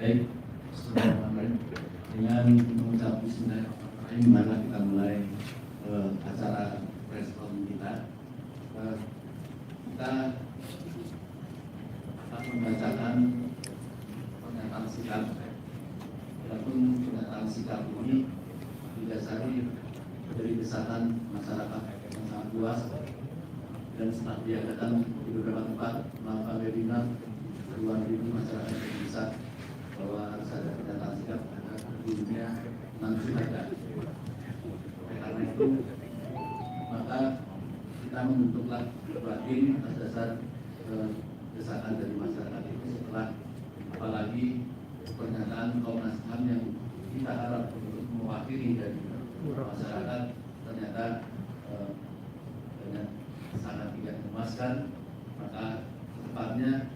Baik, Bismillahirrahmanirrahim. Dengan mengucap Bismillahirrahmanirrahim, maka kita mulai acara preskon kita. Kita akan membacakan pernyataan sikap. Adapun pernyataan sikap ini didasari dari desakan masyarakat yang sangat luas dan setelah diadakan di beberapa tempat melakukan webinar ribuan masyarakat yang besar bahwa harus ada pernyataan sikap agar dirinya langsung ada. Karena itu maka kita membentuklah sebuah tim atas dasar desakan dari masyarakat itu, setelah apalagi pernyataan Komnas HAM yang kita harap untuk mewakili dari masyarakat ternyata sangat tidak memuaskan, maka tepatnya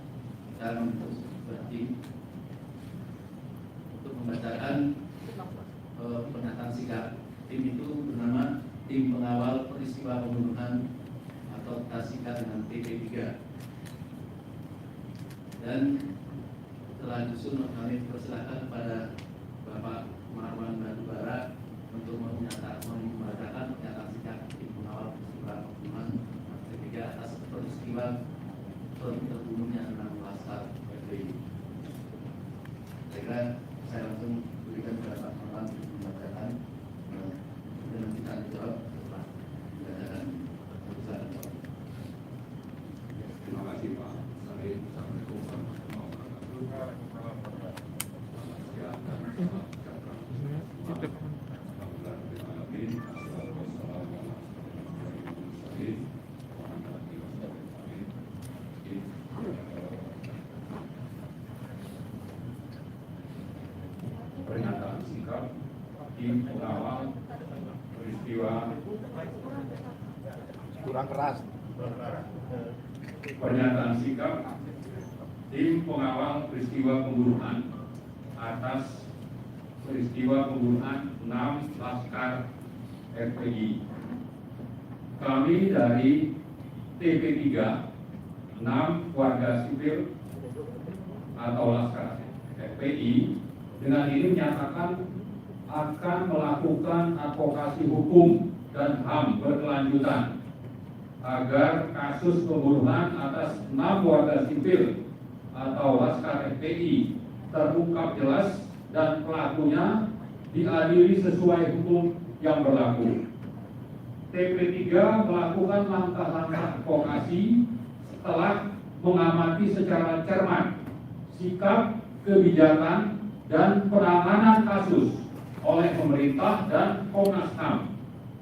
kita membentuk sebuah tim untuk membacakan pernyataan sikap. Tim itu bernama Tim Pengawal Peristiwa Pembunuhan atau TASIKA dengan TP3. Dan setelah disusun kami persilakan kepada Bapak Marwan Batubara untuk membacakan pernyataan sikap Tim Pengawal Peristiwa Pembunuhan TP3 atas peristiwa terbunuhnya 6 laskar FPI. Saya kira saya langsung berikan kepada Pak Marwan untuk membacakan dan kita jawab setelah membacakan keputusan. Terima kasih Pak Sarif. Assalamualaikum warahmatullahi wabarakatuh. Pernyataan sikap Tim Pengawal Peristiwa kurang keras. Pernyataan sikap Tim Pengawal Peristiwa Pembunuhan atas peristiwa pembunuhan 6 laskar FPI. Kami dari TP3, 6 warga sipil atau laskar FPI dengan ini menyatakan akan melakukan advokasi hukum dan HAM berkelanjutan agar kasus pembunuhan atas 6 warga sipil atau laskar FPI terungkap jelas dan pelakunya diadili sesuai hukum yang berlaku. TP3 melakukan langkah-langkah advokasi setelah mengamati secara cermat sikap, kebijakan, dan penanganan kasus oleh pemerintah dan Komnas HAM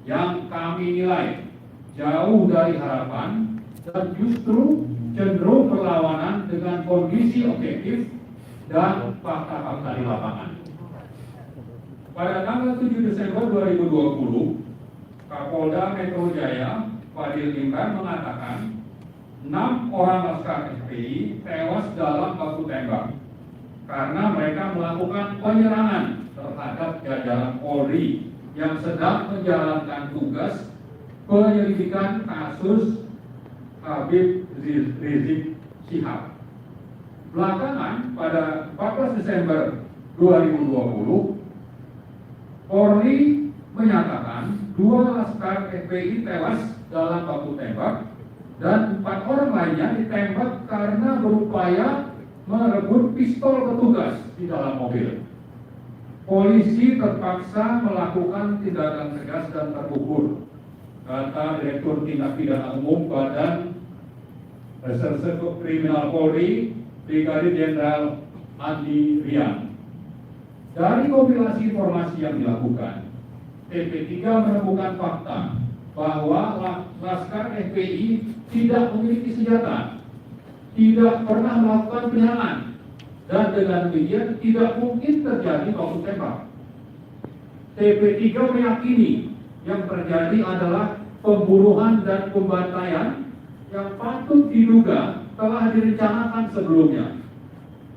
yang kami nilai jauh dari harapan dan justru cenderung berlawanan dengan kondisi objektif dan fakta-fakta di lapangan. Pada tanggal 7 Desember 2020, Kapolda Metro Jaya Fadil Imran mengatakan 6 orang laskar FPI tewas dalam baku tembak karena mereka melakukan penyerangan terhadap jajaran Polri yang sedang menjalankan tugas penyelidikan kasus Habib Rizik Syihab. Belakangan pada 14 Desember 2020, Polri menyatakan 2 laskar FPI tewas dalam baku tembak dan 4 orang lainnya ditembak karena berupaya merebut pistol petugas di dalam mobil. Polisi terpaksa melakukan tindakan tegas dan terukur, kata Direktur Tindak Pidana Umum Badan Reserse Kriminal Polri, Brigadir Jenderal Andi Rian. Dari kompilasi informasi yang dilakukan, TP3 menemukan fakta bahwa laskar FPI tidak memiliki senjata, tidak pernah melakukan penyerangan, dan dengan demikian tidak mungkin terjadi baku tembak. TP3 meyakini yang terjadi adalah pembunuhan dan pembantaian yang patut diduga telah direncanakan sebelumnya.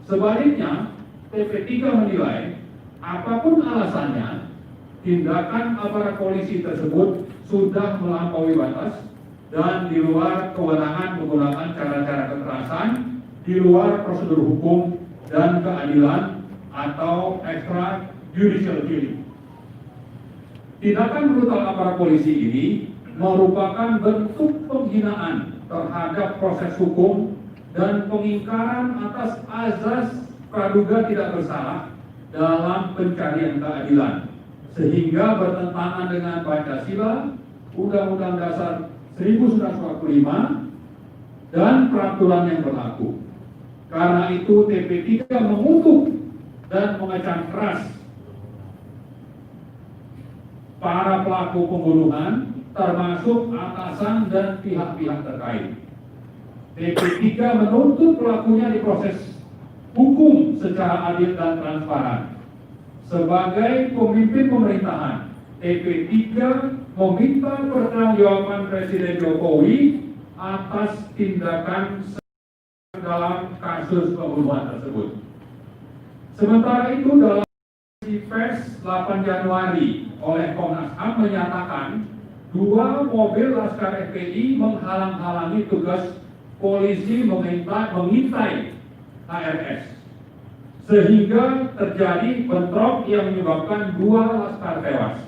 Sebaliknya, TP3 menilai apapun alasannya, tindakan aparat polisi tersebut sudah melampaui batas dan di luar kewenangan menggunakan cara-cara kekerasan, di luar prosedur hukum dan keadilan atau extrajudicial killing. Tindakan brutal aparat polisi ini merupakan bentuk penghinaan terhadap proses hukum dan pengingkaran atas azas praduga tidak bersalah dalam pencarian keadilan, sehingga bertentangan dengan Pancasila, Undang-Undang Dasar 1945, dan peraturan yang berlaku. Karena itu TP3 mengutuk dan mengecam keras para pelaku pembunuhan, termasuk atasan dan pihak-pihak terkait. TP3 menuntut pelakunya diproses hukum secara adil dan transparan. Sebagai pemimpin pemerintahan, TP3 meminta pertanggungjawaban Presiden Jokowi atas tindakan dalam kasus pembunuhan tersebut. Sementara itu, dalam pers 8 Januari oleh Komnas HAM menyatakan 2 mobil Laskar FPI menghalang-halangi tugas polisi mengintai HRS, sehingga terjadi bentrok yang menyebabkan 2 laskar tewas.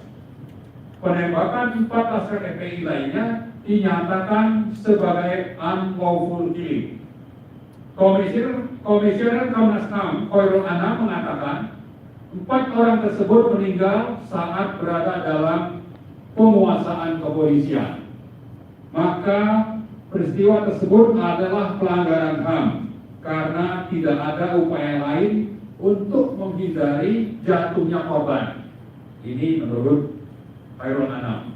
Penembakan 4 laskar FPI lainnya dinyatakan sebagai unlawful killing. Komisioner Komnas HAM Khairul Anam mengatakan 4 orang tersebut meninggal saat berada dalam penguasaan kepolisian. Maka peristiwa tersebut adalah pelanggaran HAM karena tidak ada upaya lain untuk menghindari jatuhnya korban. Ini menurut Khairul Anam.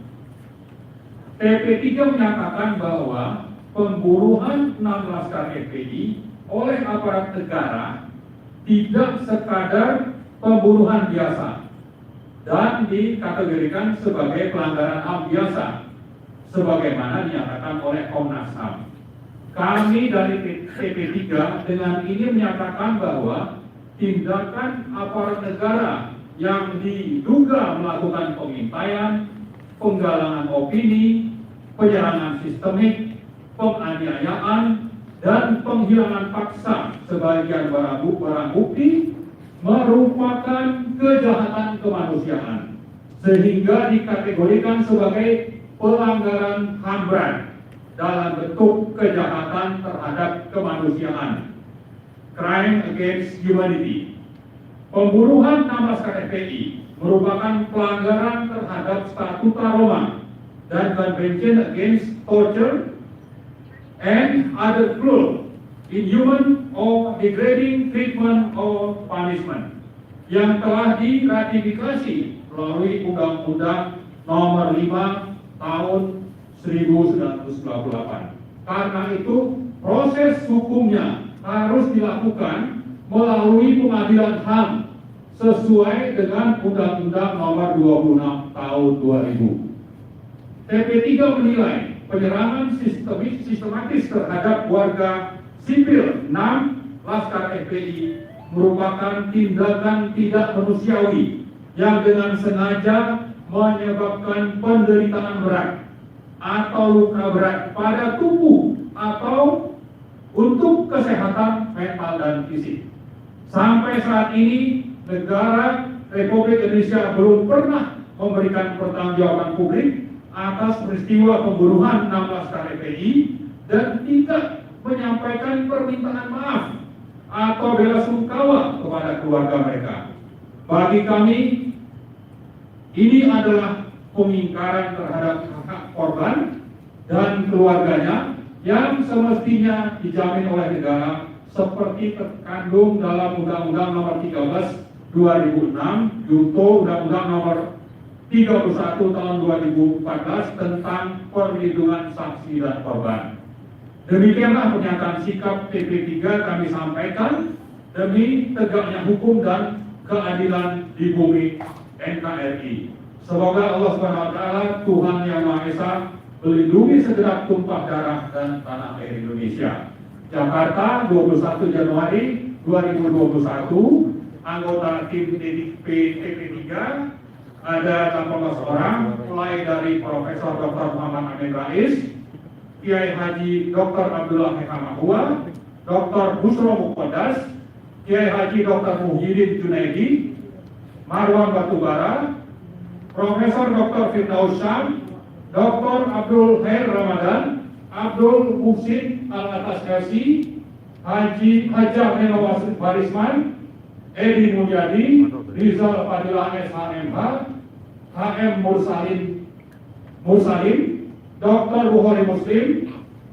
TP3 menyatakan bahwa pembunuhan 6 laskar FPI oleh aparat negara tidak sekadar pembunuhan biasa dan dikategorikan sebagai pelanggaran HAM biasa, sebagaimana dinyatakan oleh Komnas HAM. Kami dari TP3 dengan ini menyatakan bahwa tindakan aparat negara yang diduga melakukan pengintaian, penggalangan opini, penyerangan sistemik, penganiayaan, dan penghilangan paksa sebagian barang bukti merupakan kejahatan kemanusiaan, sehingga dikategorikan sebagai pelanggaran HAM berat dalam bentuk kejahatan terhadap kemanusiaan, crime against humanity. Pembunuhan 6 laskar FPI merupakan pelanggaran terhadap Statuta Roma dan Convention Against Torture and other cruel, inhuman or degrading treatment or punishment yang telah diratifikasi melalui Undang-Undang Nomor 5 Tahun 1998. Karena itu, proses hukumnya harus dilakukan melalui pengadilan HAM sesuai dengan Undang-Undang Nomor 26 Tahun 2000. TP3 menilai penyerangan sistematis terhadap warga sipil 6 laskar FPI merupakan tindakan tidak manusiawi yang dengan sengaja menyebabkan penderitaan berat atau luka berat pada tubuh atau untuk kesehatan mental dan fisik. Sampai saat ini, negara Republik Indonesia belum pernah memberikan pertanggungjawaban publik atas peristiwa pembunuhan 6 laskar FPI dan tidak menyampaikan permintaan maaf atau bela sungkawa kepada keluarga mereka. Bagi kami, ini adalah pengingkaran terhadap hak korban dan keluarganya yang semestinya dijamin oleh negara seperti terkandung dalam Undang-Undang Nomor 13 2006 junto Undang-Undang Nomor 31 tahun 2014 tentang perlindungan saksi dan korban. Demikianlah pernyataan sikap TP3 kami sampaikan demi tegaknya hukum dan keadilan di bumi NKRI. Semoga Allah SWT, Tuhan Yang Maha Esa, melindungi segenap tumpah darah dan tanah air Indonesia. Jakarta, 21 Januari 2021, anggota tim TP3 ada 18 orang, mulai dari Profesor Dr. Muhammad Amin Rais, Kiai Haji Dr. Abdullah Hekam Ahua, Dr. Busro Muqaddas, Kiai Haji Dr. Muhyiddin Junaidi, Marwan Batubara, Profesor Dr. Firdaus Syam, Dr. Abdul Khair Ramadan, Abdul Muhsin Al-Ataskasi, Hajah Neno Barisman, Edi Mulyadi, Rizal Fadilah SHMH, HM Mursalim, Dr. Bukhari Muslim,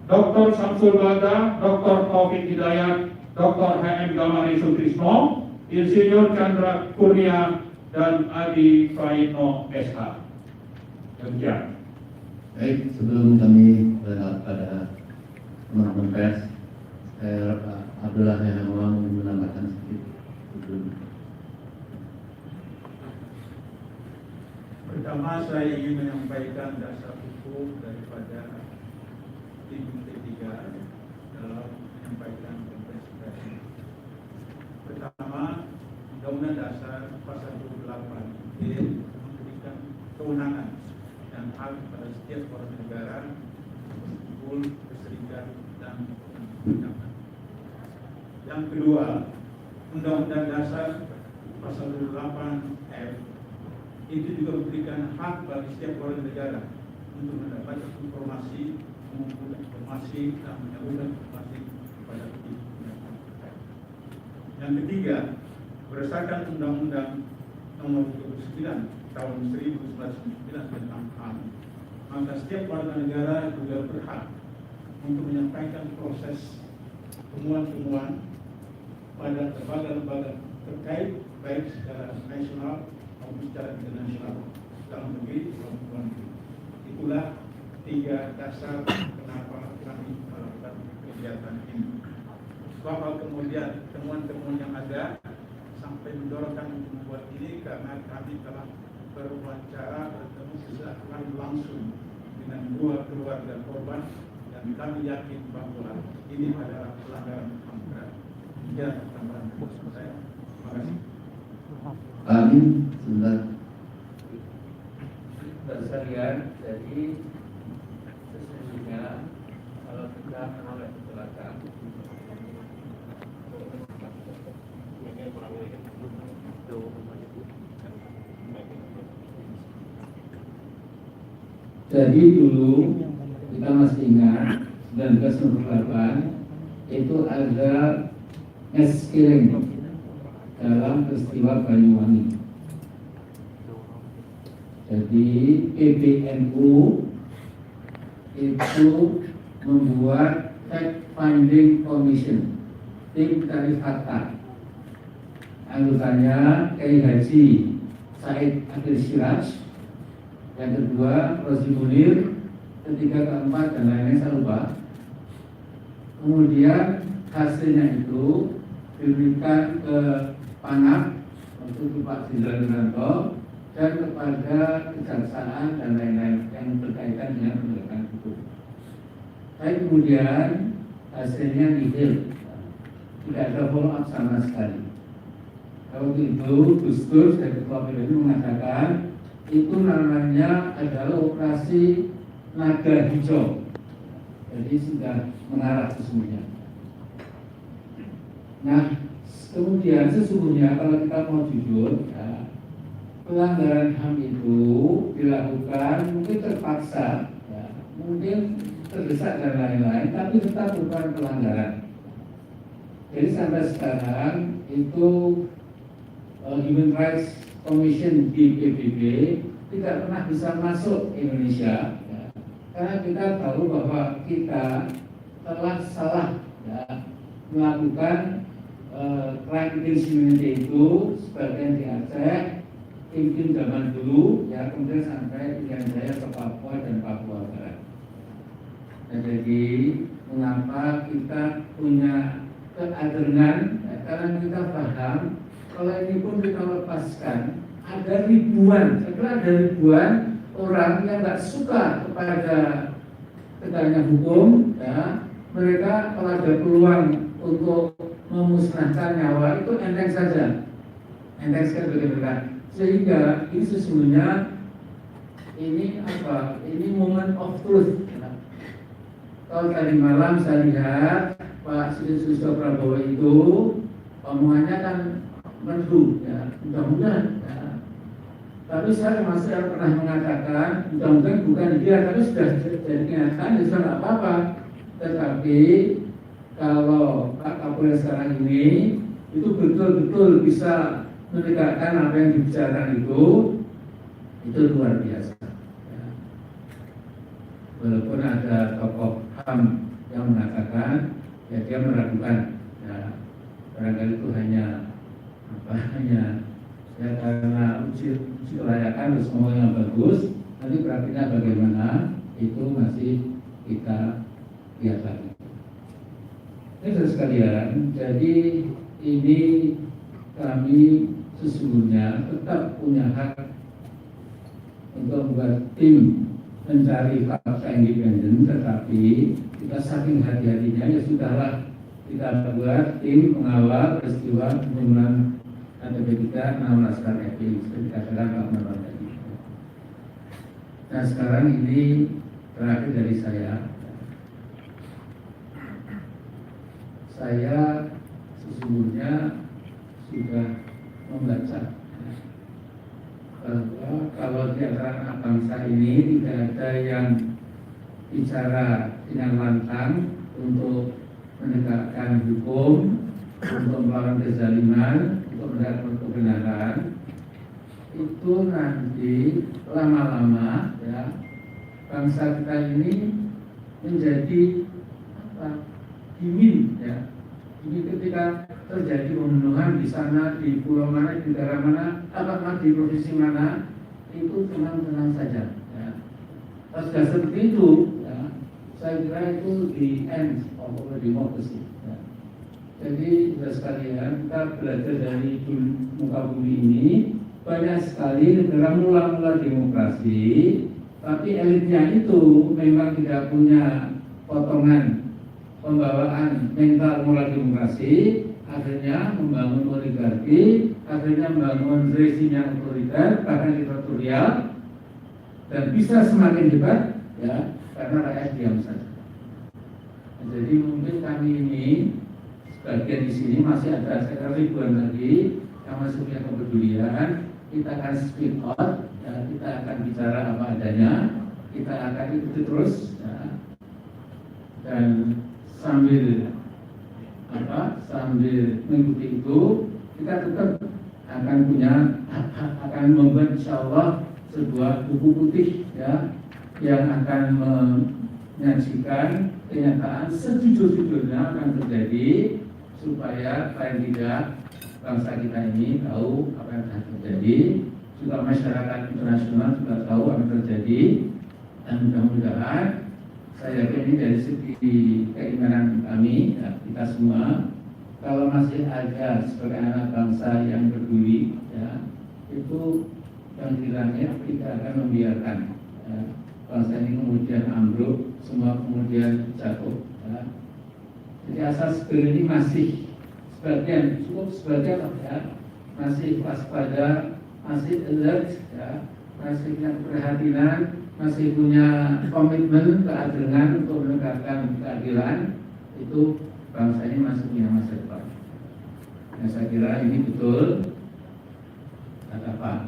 Dr. Samsul Bada, Dr. Taufik Hidayat, Dr. HM Gamari Sutrisno, Insinyur Chandra Kurnia, dan Adi Praitno SH. Demikian. Baik, sebelum kami beralih pada teman-teman pers, saya Pak Abdullah yang mau menambahkan sedikit. Pertama, saya ingin menyampaikan dasar hukum daripada tim P3 dalam menyampaikan konferensi pers. Pertama, Undang-Undang Dasar Pasal 28 memberikan kewenangan dan hak pada setiap warga negara berkumpul, berserikat, dan berpendapat. Yang kedua, Undang-Undang Dasar Pasal 28F itu juga memberikan hak bagi setiap warga negara untuk mendapatkan informasi, mengumpulkan informasi, dan menyalurkan informasi kepada pihak terkait. Yang ketiga, berdasarkan Undang-Undang Nomor 29 Tahun 1999 tentang HAM, maka setiap warga negara juga berhak untuk menyampaikan proses temuan-temuan pada lembaga-lembaga terkait, baik secara nasional maupun secara internasional, dalam negeri maupun luar negeri. Itulah tiga dasar kenapa kami melakukan kegiatan ini. Bahwa kemudian temuan-temuan yang ada sampai mendorong kami untuk membuat ini karena kami telah berwawancara bertemu secara langsung dengan dua keluarga korban, dan kami yakin bahwa ini adalah pelanggaran HAM berat. Ya, tambahan saya. Terima kasih. Amin. Sebentar. Sekalian, jadi sesungguhnya kalau kita menolak kecelakaan jadi dulu kita masih ingat 1998 itu ada mass killing dalam peristiwa Banyuwangi. Jadi PBNU itu membuat fact finding commission, tim cari fakta. Anggotanya Kiai Haji Said Akhil Siraj, yang kedua Rozi Munir, ketiga, keempat, dan lainnya saya lupa. Kemudian hasilnya itu diberikan ke Panap untuk Pak Jenderal Wiranto dan kepada kejaksaan dan lain-lain yang berkaitan dengan penegakan hukum. Tapi kemudian hasilnya nihil, tidak ada follow up sama sekali. Kalau itu Gus Dur dari Ketua PBNU mengatakan itu namanya adalah operasi naga hijau, jadi sudah mengarah sesungguhnya. Nah, kemudian sesungguhnya kalau kita mau jujur, ya, pelanggaran HAM itu dilakukan mungkin terpaksa, ya, mungkin terdesak dan lain-lain, tapi tetap bukan pelanggaran. Jadi sampai sekarang itu Human Rights Commission di PBB tidak pernah bisa masuk ke Indonesia, ya, karena kita tahu bahwa kita telah salah, ya, melakukan crime against humanity itu sebagian di Aceh, mungkin zaman dulu, ya, kemudian sampai Irian Jaya ke Papua dan Papua Barat. Nah, jadi mengapa kita punya keadenan, ya, karena kita paham kalau ini pun kita lepaskan, ada ribuan, saya kira ada ribuan orang yang nggak suka kepada tegaknya hukum, ya, mereka kalau ada peluang untuk memusnahkan nyawa itu enteng saja, enteng sekali bagi mereka. Sehingga ini sesungguhnya ini apa? Ini moment of truth. Ya. Kalau tadi malam saya lihat Pak Susilo Prabowo itu omongannya kan merdu, ya, mudah-mudahan. Ya. Tapi saya masih pernah mengatakan, mudah-mudahan bukan dia, tapi sudah jadi kenyataan, ya sudah nggak apa-apa. Tetapi kalau Pak Kapolres sekarang ini itu betul-betul bisa menegakkan apa yang dibicarakan itu luar biasa. Ya. Walaupun ada tokoh HAM yang mengatakan, ya dia meragukan, ya barangkali itu hanya ya karena uji kelayakan harus ngomong yang bagus, nanti praktiknya bagaimana itu masih kita lihat lagi. Ini saudara sekalian, jadi ini kami sesungguhnya tetap punya hak untuk membuat tim mencari fakta independen, tetapi kita saking hati-hatinya ya sudahlah kita buat tim mengawal peristiwa pembunuhan ATB 3 6 Laskar FPI seperti katakan Pak Marwan tadi. Nah sekarang ini terakhir dari saya sesungguhnya sudah membaca bahwa kalau di antara anak bangsa ini tidak ada yang bicara dengan lantang untuk menegakkan hukum, untuk melawan kezaliman, untuk menegakkan kebenaran, itu nanti lama-lama ya bangsa kita ini menjadi dingin ya. Ini ketika terjadi pembunuhan di sana, di pulau mana, di negara mana, apakah di provinsi mana, itu tenang-tenang saja. Ya. Kalau sudah seperti itu, ya, saya kira itu the end of democracy. Ya. Jadi, sudah sekalian, kita belajar dari muka bumi ini, banyak sekali negara mula-mula demokrasi, tapi elitnya itu memang tidak punya potongan pembawaan mental mulai demokrasi, akhirnya membangun oligarki, akhirnya membangun rezim yang otoriter, bahkan diktatorial, dan bisa semakin hebat, ya, karena rakyat diam saja. Jadi mungkin kami ini sebagian di sini masih ada sekitar ribuan lagi yang masih punya kepedulian. Kita akan speak out, ya, kita akan bicara apa adanya, kita akan ikuti terus, ya, dan sambil mengikuti itu kita tetap akan membuat insyaallah sebuah buku putih ya yang akan menyajikan kenyataan sejujur-jujurnya akan terjadi supaya paling tidak bangsa kita ini tahu apa yang akan terjadi, juga masyarakat internasional juga tahu apa yang terjadi, dan mudah-mudahan saya yakin ini dari segi keimanan kami, ya, kita semua, kalau masih ada sebagai anak bangsa yang peduli, ya, itu yang di langit kita akan membiarkan ya, bangsa ini kemudian ambruk, semua kemudian jatuh. Ya. Jadi asas ini masih sebagian ya, masih waspada, masih alert, ya, masih punya keprihatinan, masih punya komitmen keadilan untuk menegakkan keadilan, itu bangsa ini masih punya masa depan. Nah, saya kira ini betul kata Pak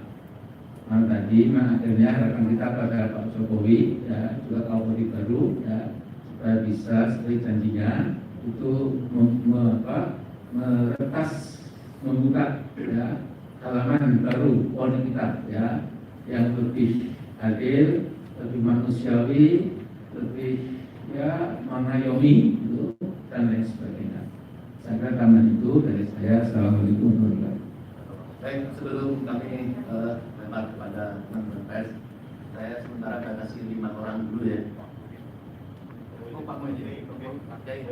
Man tadi, akhirnya harapan kita pada Pak Jokowi, ya, juga Kapolri baru, ya, supaya bisa seperti janjinya itu meretas, membuka ya, halaman baru Polri kita, ya, yang lebih adil, lebih manusiawi, lebih ya mengayomi gitu, dan lain sebagainya. Saya kira tambahan itu dari saya. Assalamualaikum warahmatullahi wabarakatuh. Baik, sebelum kami lempar kepada teman-teman pers, saya sementara akan kasih 5 orang dulu ya. Oh, Pak Moji, oke, Pak Kiai,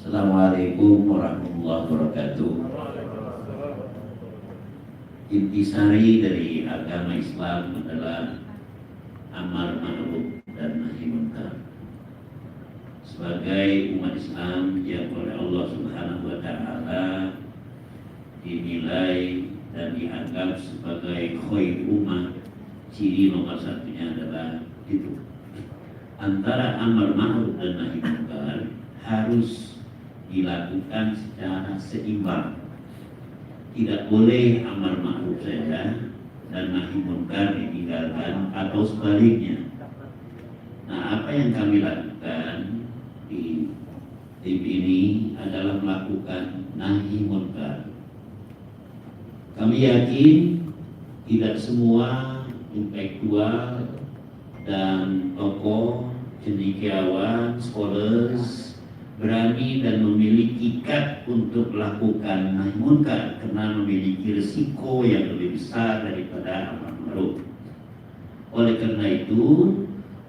Assalamualaikum warahmatullahi wabarakatuh. Intisari dari agama Islam adalah amar ma'ruf dan nahi munkar. Sebagai umat Islam yang oleh Allah Subhanahu wa taala dinilai dan dianggap sebagai khair ummah, ciri nomor satunya adalah itu antara amar ma'ruf dan nahi munkar harus dilakukan secara seimbang. Tidak boleh amar ma'ruf saja dan nahi munkar ditinggalkan atau sebaliknya. Nah, apa yang kami lakukan di tim ini adalah melakukan nahi munkar. Kami yakin tidak semua intelektual dan tokoh cendekiawan, scholars berani dan memiliki ikat untuk melakukan nahi munkar karena memiliki risiko yang lebih besar daripada amar ma'ruf. Oleh karena itu,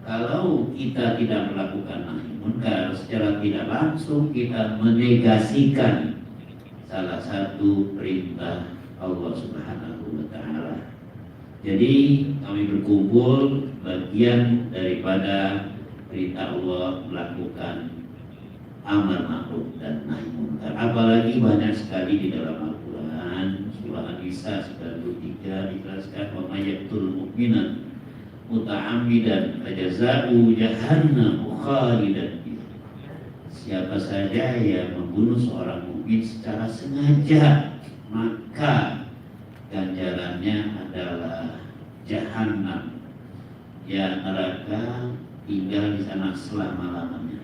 kalau kita tidak melakukan nahi munkar, secara tidak langsung kita menegasikan salah satu perintah Allah Subhanahu wa Ta'ala. Jadi kami berkumpul bagian daripada perintah Allah melakukan amar ma'ruf dan nahi munkar. Apalagi banyak sekali di dalam Al-Quran surah An-Nisa 93 dijelaskan wa may yaqtul mu'minan muta'ammidan fajaza'u jahannam khalidan fiha. Siapa saja yang membunuh seorang mukmin secara sengaja, maka ganjarannya adalah jahannam, ya neraka, tinggal di sana selama-lamanya.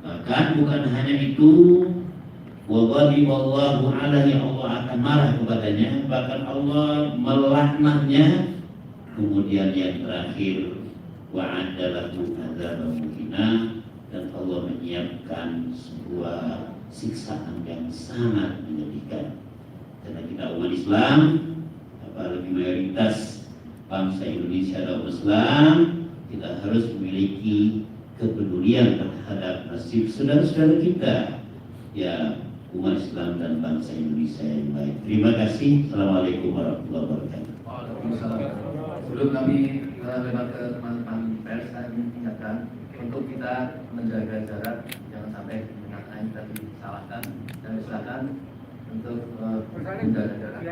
Bahkan bukan hanya itu, wa ghadiballahu alaihi, Allah akan marah kepadanya, bahkan Allah melaknatnya. Kemudian yang terakhir, wa'adda lahu adzaban muhina, dan Allah menyiapkan sebuah siksaan yang sangat menyedihkan. Karena kita umat Islam, apalagi mayoritas bangsa Indonesia adalah Islam, kita harus memiliki kepedulian terhadap nasib saudara-saudara kita, ya umat Islam dan bangsa Indonesia yang baik. Terima kasih. Assalamualaikum warahmatullahi wabarakatuh. Sebelum kami lewat ke teman-teman pers, kami ingatkan untuk kita menjaga jarak, jangan sampai mengatakan tadi salahkan, dan silakan untuk menjaga jarak.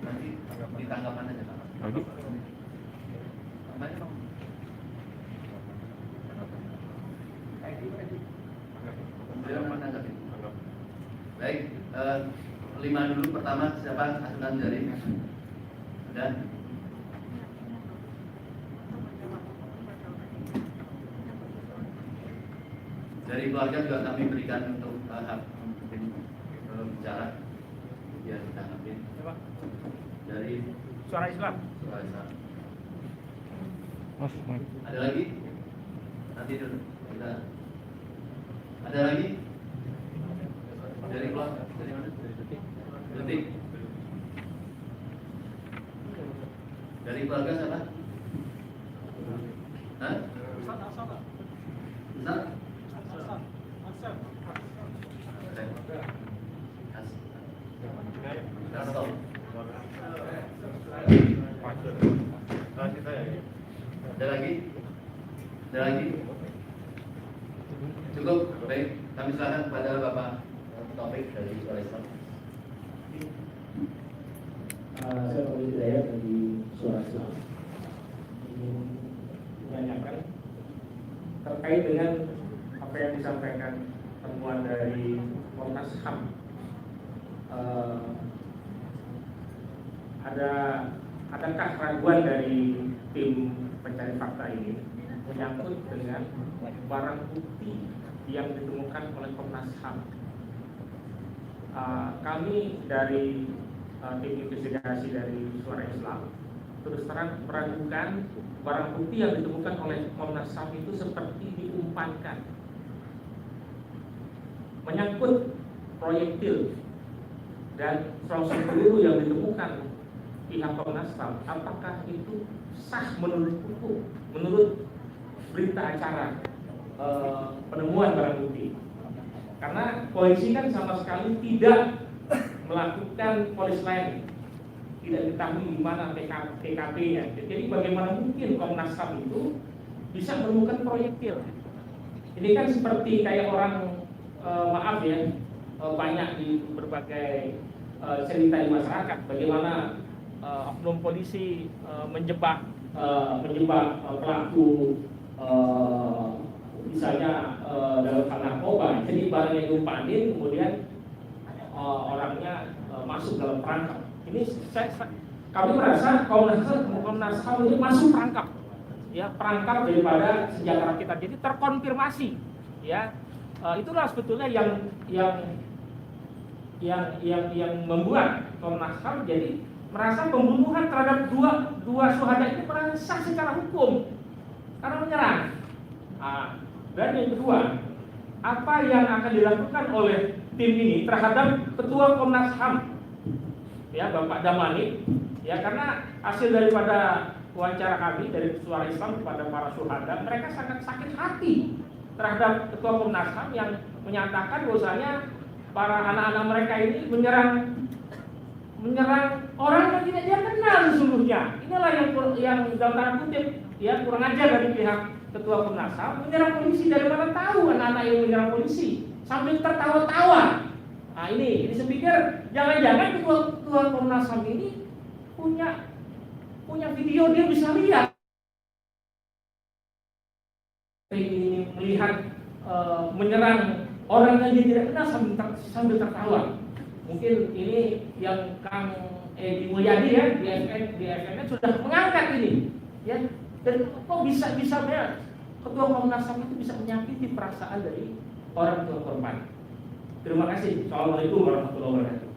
Nanti ditanggapan aja Pak. Baik, 5 dulu. Pertama siapa? Asunan jari. Ada? Dari keluarga juga kami berikan untuk hak bicara, biar kita ngambil. Dari Suara Islam. Suara Islam. Ada lagi? Nanti dulu. Ada lagi? Dari keluarga? Dari mana? Detik. Dari keluarga siapa? Hah? Ustaz? Ada lagi? Ada lagi? Cukup? Baik, kami serahkan kepada Bapak Taufik dari Suara Islam. Saya Taufik Hidayat dari Suara Islam. Ingin menanyakan terkait dengan apa yang disampaikan temuan dari Komnas HAM. Adakah keraguan dari tim pencari fakta ini menyangkut dengan barang bukti yang ditemukan oleh Komnas HAM? Kami dari tim investigasi dari Suara Islam terus terang meragukan barang bukti yang ditemukan oleh Komnas HAM itu seperti diumpankan, menyangkut proyektil dan selongsong peluru yang ditemukan pihak Komnas HAM. Apakah itu sah menurut hukum, menurut berita acara penemuan barang bukti? Karena polisi kan sama sekali tidak melakukan polis lain, tidak diketahui di mana TKP-nya. Jadi bagaimana mungkin Komnas HAM itu bisa menemukan proyektil? Ini kan seperti kayak orang maaf ya, banyak di berbagai cerita di masyarakat bagaimana oknum polisi menjebak pelaku misalnya dalam hal narkoba. Jadi barang yang diumpanin kemudian orangnya masuk dalam perangkap. Ini kami merasa Komnas HAM ini masuk perangkap, ya, perangkap daripada sejahtera kita. Jadi terkonfirmasi, ya. Itulah sebetulnya yang membuat Komnas HAM jadi merasa pembunuhan terhadap dua syuhada itu merasa sah secara hukum karena menyerang. Dan yang kedua, apa yang akan dilakukan oleh tim ini terhadap Ketua Komnas HAM, ya, Bapak Damani, ya, karena hasil daripada wawancara kami dari Suara Islam kepada para syuhada, mereka sangat sakit hati terhadap Ketua Komnas HAM yang menyatakan bahwasanya para anak-anak mereka ini menyerang orang yang tidak dia kenal sesungguhnya. Inilah yang dalam tanda kutip, ya, kurang ajar dari pihak Ketua Komnas HAM, menyerang polisi. Dari mana tahu anak-anak yang menyerang polisi sambil tertawa-tawa. Nah, ini saya pikir jangan-jangan Ketua Komnas HAM ini punya video, dia bisa lihat ini, melihat menyerang orang yang dia tidak kenal sambil tertawa. Mungkin ini yang Kang Edi Mulyadi, ya, di FNN sudah mengangkat ini, ya. Dan kok bisa ya, Ketua Komnas HAM itu bisa menyakiti perasaan dari orang tua korban. Terima kasih. Assalamualaikum warahmatullahi wabarakatuh.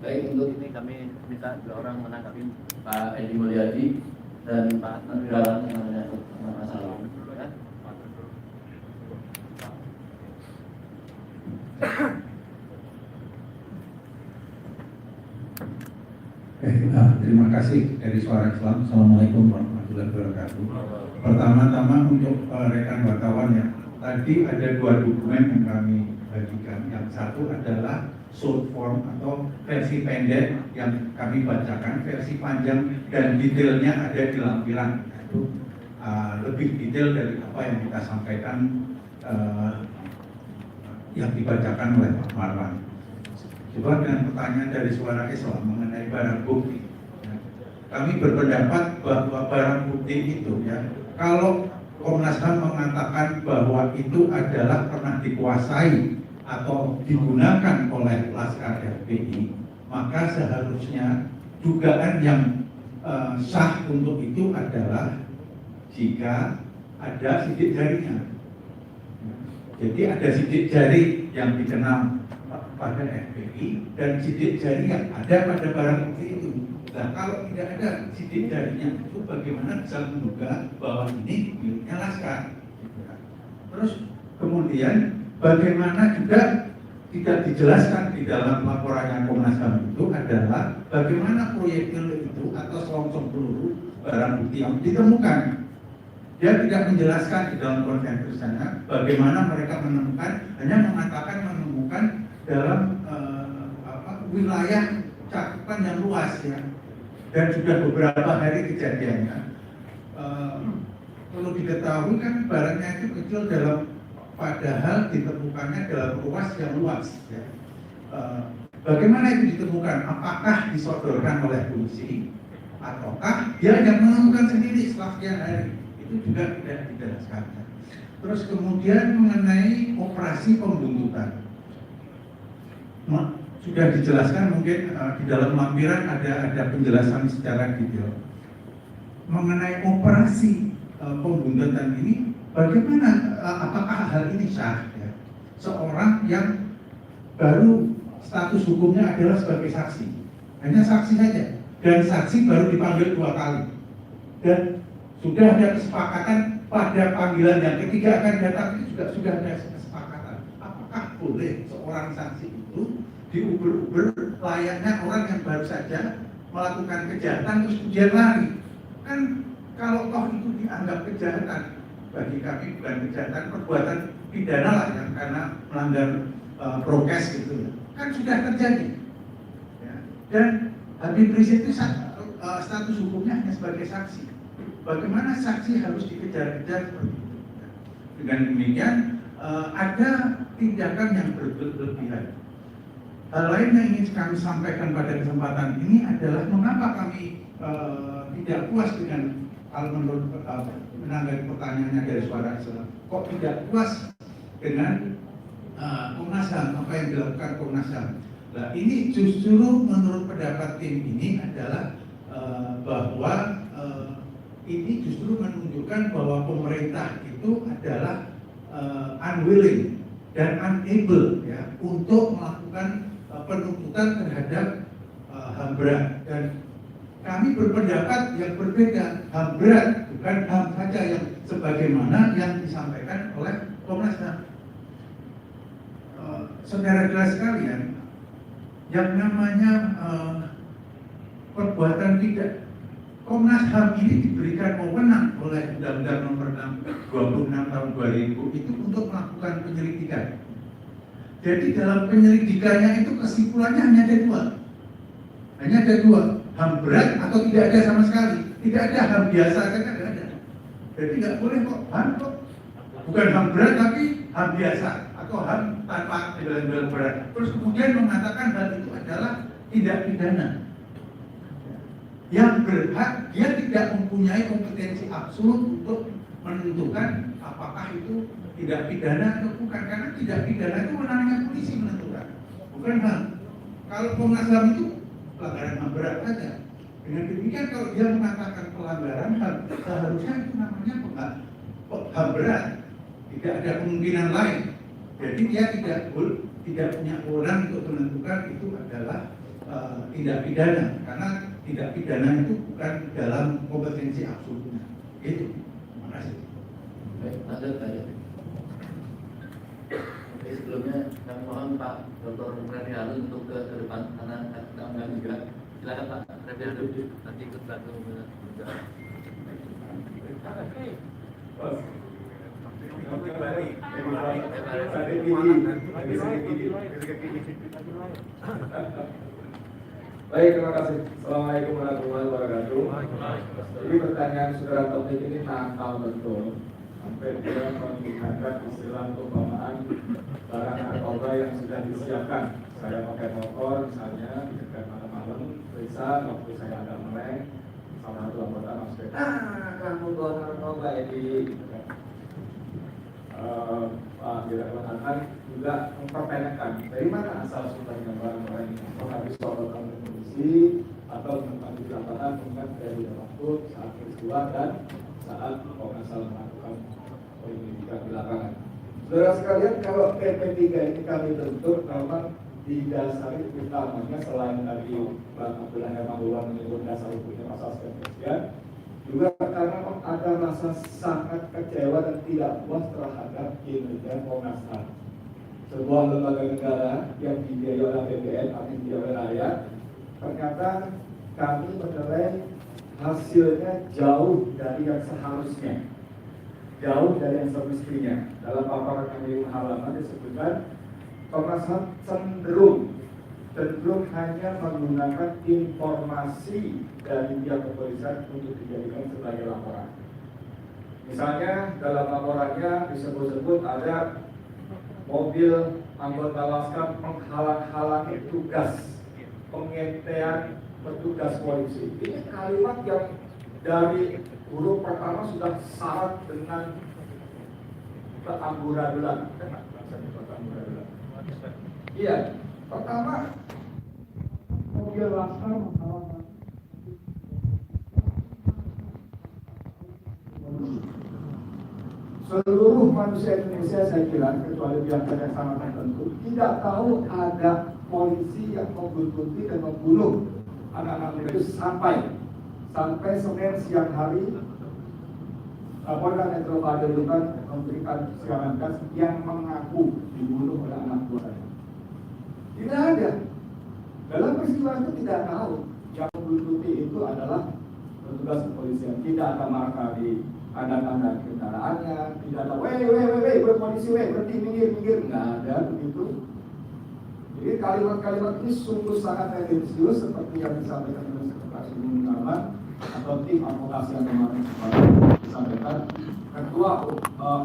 Baik, untuk ini kami minta dua orang menanggapi, Pak Edi Mulyadi dan Pak Nurirawan yang menyangkut masalah. Ya. Terima kasih dari Suara Islam. Assalamualaikum warahmatullahi wabarakatuh. Pertama-tama untuk rekan wartawan, ya, tadi ada dua dokumen yang kami bagikan. Yang satu adalah short form atau versi pendek yang kami bacakan, versi panjang dan detailnya ada di lampiran. Itu lebih detail dari apa yang kita sampaikan yang dibacakan oleh Pak Marwan. Coba dengan pertanyaan dari Suara Islam mengenai barang bukti, ya, kami berpendapat bahwa barang bukti itu, ya, kalau Komnas HAM mengatakan bahwa itu adalah pernah dikuasai atau digunakan oleh Laskar FPI, maka seharusnya dugaan yang sah untuk itu adalah jika ada sidik jarinya. Jadi ada sidik jari yang dikenal pada FPI dan sidik jari yang ada pada barang bukti itu. Nah, kalau tidak ada sidik jarinya itu bagaimana bisa menduga bahwa ini miliknya Laskar? Terus kemudian bagaimana juga tidak dijelaskan di dalam laporannya Komnas HAM itu adalah bagaimana proyektil itu atau selongsong peluru barang bukti yang ditemukan. Dia tidak menjelaskan di dalam konvensi sana bagaimana mereka menemukan, hanya mengatakan menemukan dalam wilayah cakupan yang luas, ya, dan sudah beberapa hari kejadiannya. Perlu diketahui kan barangnya itu kecil padahal ditemukannya dalam ruas yang luas, ya. Bagaimana itu ditemukan? Apakah disodorkan oleh polisi ataukah dia yang menemukan sendiri setelah sekian hari? Itu juga tidak dijelaskan. Terus kemudian mengenai operasi pembuntutan, sudah dijelaskan mungkin di dalam lampiran ada penjelasan secara detail mengenai operasi pembuntutan ini. Bagaimana, apakah hal ini sah, ya? Seorang yang baru status hukumnya adalah sebagai saksi, hanya saksi saja, dan saksi baru dipanggil 2 kali, dan sudah ada kesepakatan pada panggilan yang ketiga akan datang itu juga sudah ada kesepakatan. Apakah boleh seorang saksi itu diuber-uber layaknya orang yang baru saja melakukan kejahatan terus kemudian lari? Kan kalau toh itu dianggap kejahatan, bagi kami bukan kejahatan, perbuatan pidana lah yang karena melanggar prokes gitu, kan sudah terjadi, ya. Dan Habib Rizik itu status hukumnya hanya sebagai saksi. Bagaimana saksi harus dikejar-kejar seperti itu? Dengan demikian ada tindakan yang berlebihan. hal lain yang ingin kami sampaikan pada kesempatan ini adalah mengapa kami tidak puas dengan menurut menanggapi pertanyaannya dari suara Islam. Kok tidak puas dengan Komnas HAM, apa yang dilakukan Komnas HAM? Nah, ini justru menurut pendapat tim ini adalah bahwa ini justru menunjukkan bahwa pemerintah itu adalah unwilling dan unable ya untuk melakukan penuntutan terhadap HAM berat, dan kami berpendapat yang berbeda. HAM berat bukan HAM saja yang sebagaimana yang disampaikan oleh Komnas HAM. Saudara-saudara sekalian, yang namanya perbuatan tidak, Komnas HAM ini diberikan wewenang oleh Undang-Undang Nomor 26 Tahun 2000 itu untuk melakukan penyelidikan. Jadi dalam penyelidikannya itu kesimpulannya hanya ada dua, HAM berat atau tidak ada sama sekali. Tidak ada HAM biasa, kan tidak ada. Jadi nggak boleh kok HAM kok bukan HAM berat tapi HAM biasa atau HAM tanpa imbalan berat. Terus kemudian mengatakan hal itu adalah tindak pidana yang berhak, dia tidak mempunyai kompetensi absolut untuk menentukan apakah itu tidak pidana atau bukan, karena tidak pidana itu menangnya polisi menentukan, bukan HAM. Kalau Komnas HAM itu pelanggaran HAM berat saja. Dengan demikian kalau dia mengatakan pelanggaran HAM, seharusnya itu namanya HAM berat, tidak ada kemungkinan lain. Jadi dia tidak punya wewenang untuk menentukan itu adalah tindak pidana, karena tindak pidana itu bukan dalam kompetensi absolutnya. Itu. Terima kasih. Baik, lanjut saja. Oke, sebelumnya kami mohon Pak Dr. Refri Harun untuk ke depan karena kami juga. Silakan Pak Refri Harun nanti ikut bantu berbicara. Baik, terima kasih. Assalamualaikum warahmatullahi wabarakatuh. Jadi pertanyaan saudara Taufik ini nakal betul. Sampai dia menggunakan istilah perumpamaan barang narkoba yang sudah disiapkan. Saya pakai motor misalnya di dekat malam-malam, periksa waktu saya ada meleng, salah satu anggota masuk, kamu bawa narkoba ini. Pak Direktur akan juga mempertanyakan dari mana asal sumbernya barang-barang ini. Apakah disodorkan ke polisi atau tempat di lapangan, mungkin dari waktu saat peristiwa dan saat Komnas HAM melakukan penyelidikan di lapangan. Saudara sekalian, kalau PP3 ini kami bentuk memang didasari utamanya selain tadi Pak Abdullah Hermanullah menyebut dasar hukumnya pasal sekian, juga karena ada rasa sangat kecewa dan tidak puas terhadap kinerja Komnas HAM, sebuah lembaga negara yang dibiayai oleh APBN atau dibiayai oleh rakyat. Ternyata kami menilai hasilnya jauh dari yang seharusnya, jauh dari yang semestinya. Dalam paparan kami halaman disebutkan Komnas HAM cenderung hanya menggunakan informasi dari pihak kepolisian untuk dijadikan sebagai laporan. Misalnya dalam laporannya disebut-sebut ada mobil anggota Laskar menghalang-halangi tugas pengintean petugas polisi. Ini kalimat yang dari huruf pertama sudah syarat dengan keamburadulan. Iya, pertama mobil Laskar menghalang seluruh manusia Indonesia, saya kira kecuali pihak yang sangat tertentu, tidak tahu ada polisi yang membuntuti dan membunuh anak-anak muda itu sampai Senin siang hari Polda Metro Padalukan memberikan siaran pers yang mengaku dibunuh oleh anak buahnya. Tidak ada. Dalam peristiwa itu tidak tahu yang membuntuti itu adalah petugas kepolisian. Tidak ada marka di tanda-tanda kendaraannya, tidak ada weh polisi berhenti minggir, nggak ada begitu. Jadi kalimat-kalimat ini sungguh sangat tendensius seperti yang disampaikan oleh Sekretaris Umum Munarman atau tim advokasi yang kemarin disampaikan. Ketua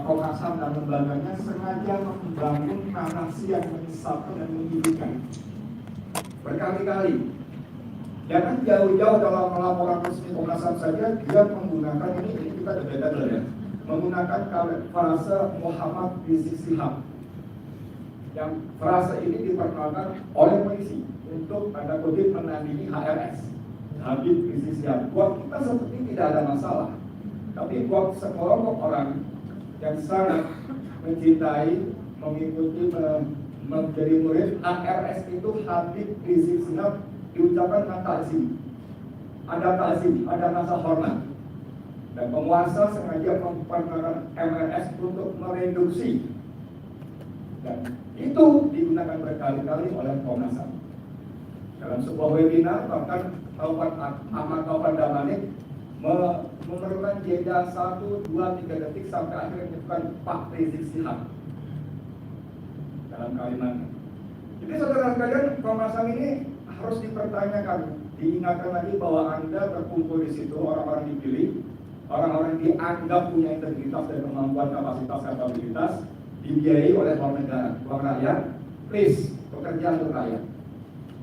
Komnas HAM dan lembaganya sengaja membangun narasi yang menyesatkan dan menyedihkan. berkali-kali. Jangan jauh-jauh dalam melaporkan resmi Komnas HAM saja dia menggunakan ini kita berbeda ya, menggunakan frase Muhammad Rizik Shihab. Yang frase ini diperkenalkan oleh polisi untuk tanda kutip menandingi HRS, Habib Rizik Shihab. Buat kita seperti tidak ada masalah, tapi buat sekelompok orang yang sangat mencintai, mengikuti, menjadi murid HRS itu Habib Rizik Shihab diucapkan dengan takzim, ada rasa hormat, dan penguasa sengaja memperkenalkan MRS untuk mereduksi, dan itu digunakan berkali-kali oleh Komnas HAM. Dalam sebuah webinar bahkan Ahmad Taufan Damanik memerlukan jeda 1, 2, 3 detik sampai akhirnya menyebutkan Pak Rizik Shihab dalam kalimatnya. Jadi saudara sekalian, Komnas HAM ini harus dipertanyakan, diingatkan lagi bahwa Anda berkumpul di situ, orang-orang dipilih, orang-orang dianggap punya integritas dan kemampuan, kapasitas, kapabilitas, dibiayai oleh uang negara, uang rakyat, please, bekerja untuk rakyat.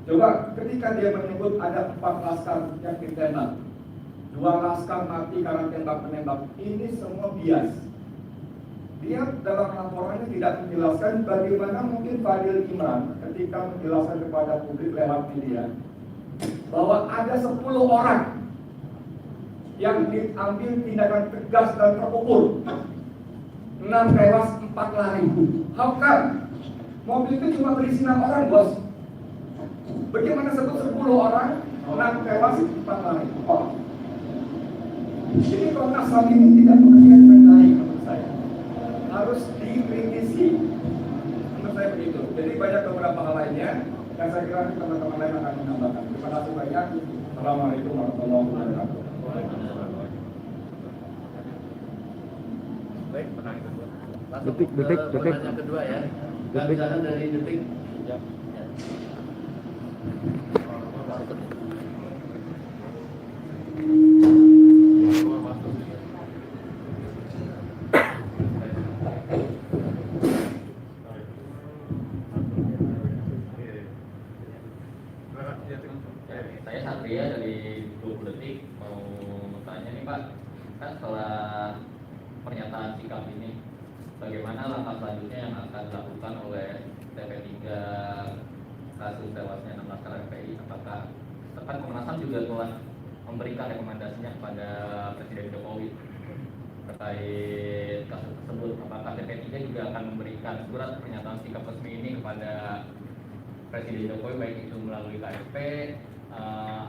Coba ketika dia menyebut ada 4 laskar yang ditembak, 2 laskar mati karena tembak-menembak, ini semua bias. Dia dalam laporannya tidak menjelaskan bagaimana mungkin Fadil Imran ketika menjelaskan kepada publik lewat media bahwa ada 10 orang yang diambil tindakan tegas dan terukur, 6 tewas, 4 lari. How come? Mobil itu cuma berisi 6 orang, bos. Bagaimana sebut 10 orang, 6 tewas, 4 lari? Oh. Jadi Komnas HAM ini tidak bekerja dengan baik menurut saya. Harus dikritisi, menurut saya begitu. Jadi banyak beberapa hal lainnya yang saya kira teman-teman lain akan menambahkan. Terima kasih banyak. Assalamualaikum warahmatullahi wabarakatuh. Baik, detik pertanyaan kedua ya. Gagasan dari detik. Ya. Saya Satria dari 20 Detik mau tanya nih Pak, kan setelah pernyataan sikap ini, bagaimana langkah selanjutnya yang akan dilakukan oleh TP3 kasus tewasnya 6 laskar FPI? Apakah kan Komnas HAM juga telah memberikan rekomendasinya kepada Presiden Jokowi terkait kasus tersebut? Apakah TP3 juga akan memberikan surat pernyataan sikap resmi ini kepada Presiden Jokowi, baik itu melalui KSP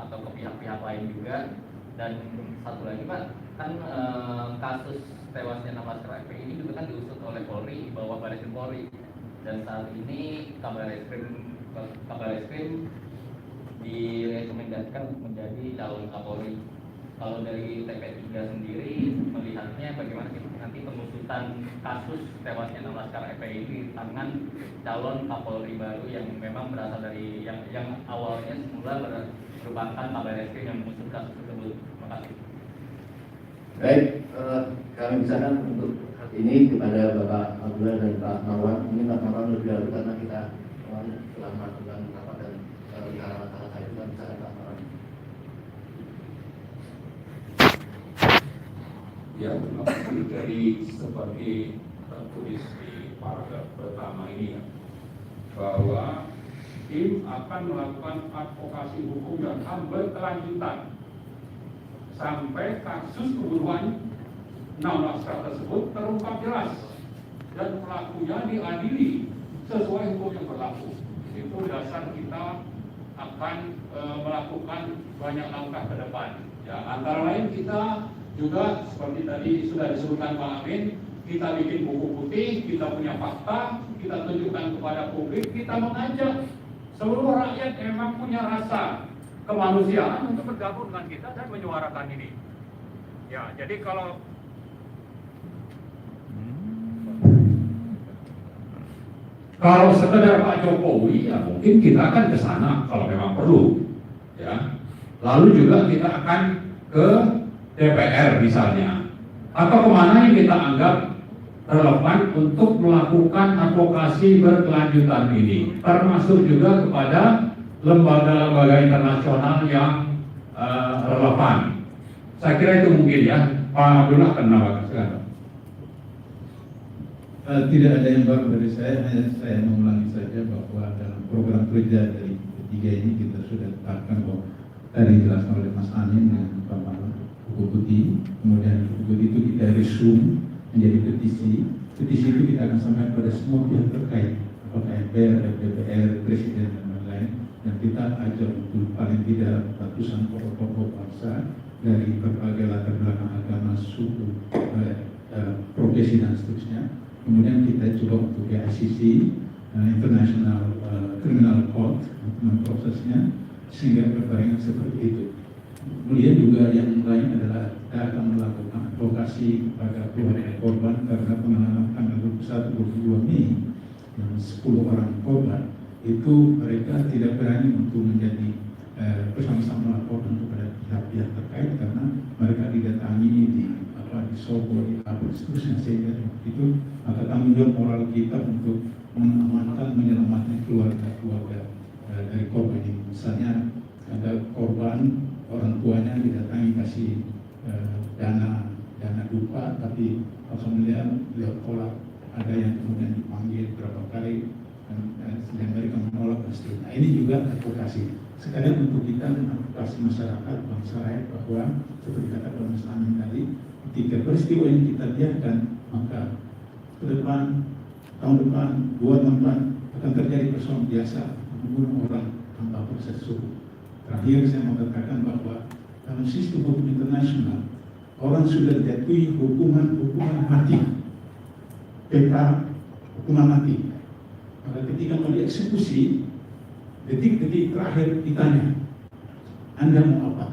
atau ke pihak-pihak lain juga? Dan satu lagi Pak, kan kasus tewasnya 6 laskar FPI ini juga kan diusut oleh Polri di bawah Baris Krim Polri, dan saat ini Kabar Eskrim direkomendasikan menjadi calon Kapolri. Kalau dari TP3 sendiri melihatnya bagaimana sih nanti pengusutan kasus tewasnya 6 laskar FPI ini di tangan calon Kapolri baru yang memang berasal dari yang awalnya semula merupakan Kabar Eskrim yang mengusut kasus tersebut. Terima kasih. Baik, kami misalkan untuk hal ini kepada Bapak Abdullah dan Pak Marwan. Ini Pak Marwan lebih dahulu karena kita telah melakukan rapat dan bicara masalah saya juga misalkan Pak Marwan. Ya, terima kasih. Dari seperti tertulis di paragraf pertama ini ya, bahwa tim akan melakukan advokasi hukum dan HAM berkelanjutan sampai kasus pembunuhan 6 laskar tersebut terungkap jelas dan pelakunya diadili sesuai hukum yang berlaku. Itu dasar kita akan melakukan banyak langkah ke depan. Ya, antara lain kita juga seperti tadi sudah disebutkan Pak Amin, kita bikin buku putih, kita punya fakta, kita tunjukkan kepada publik, kita mengajak seluruh rakyat yang memang punya rasa kemanusiaan untuk bergabung dengan kita dan menyuarakan ini. Ya, jadi kalau sekedar Pak Jokowi, ya mungkin kita akan ke sana kalau memang perlu. Ya, lalu juga kita akan ke DPR misalnya, atau kemana yang kita anggap relevan untuk melakukan advokasi berkelanjutan ini, termasuk juga kepada lembaga-lembaga internasional yang relevan. Saya kira itu mungkin ya. Pak Abdullah akan menambahkan, silakan. Tidak ada yang baru dari saya, hanya saya mengulangi saja bahwa dalam program kerja dari ketiga ini kita sudah tetapkan bahwa tadi dijelaskan oleh Mas Amin dengan Pak Marwan, buku putih, kemudian buku putih itu kita resume menjadi petisi. Petisi itu kita akan sampaikan pada semua pihak terkait, apakah MPR, DPR, Presiden dan lain-lain, dan kita ajak untuk paling tidak ratusan tokoh-tokoh bangsa dari berbagai latar belakang agama, suku, profesi dan seterusnya. Kemudian kita coba untuk ke ICC, International Criminal Court, untuk memprosesnya sehingga berbarengan seperti itu. Kemudian juga yang lain adalah kita akan melakukan advokasi kepada keluarga korban karena pengalaman tanggal 21-22 Mei yang 10 orang korban itu mereka tidak berani untuk menjadi bersama-sama melaporkan kepada pihak-pihak terkait karena mereka didatangi di Sobo, di Kabul, seterusnya sehingga itu maka tanggung jawab moral kita untuk mengamankan, menyelamatkan keluarga-keluarga dari korban ini. Misalnya ada korban orang tuanya didatangi kasih dana duka, tapi alhamdulillah beliau tolak. Ada yang kemudian dipanggil berapa kali dan mereka menolak dan seterusnya. Nah, ini juga advokasi. Sekalian untuk kita mengedukasi masyarakat bangsa rakyat bahwa seperti kata Mas Amin tadi, ketika peristiwa ini kita biarkan, maka ke depan, tahun depan, 2 tahun depan akan terjadi persoalan biasa membunuh orang tanpa proses hukum. Terakhir saya mau katakan bahwa dalam sistem hukum internasional orang sudah dijatuhi hukuman mati, PK hukuman mati. Maka ketika mau dieksekusi, detik-detik terakhir ditanya, Anda mau apa?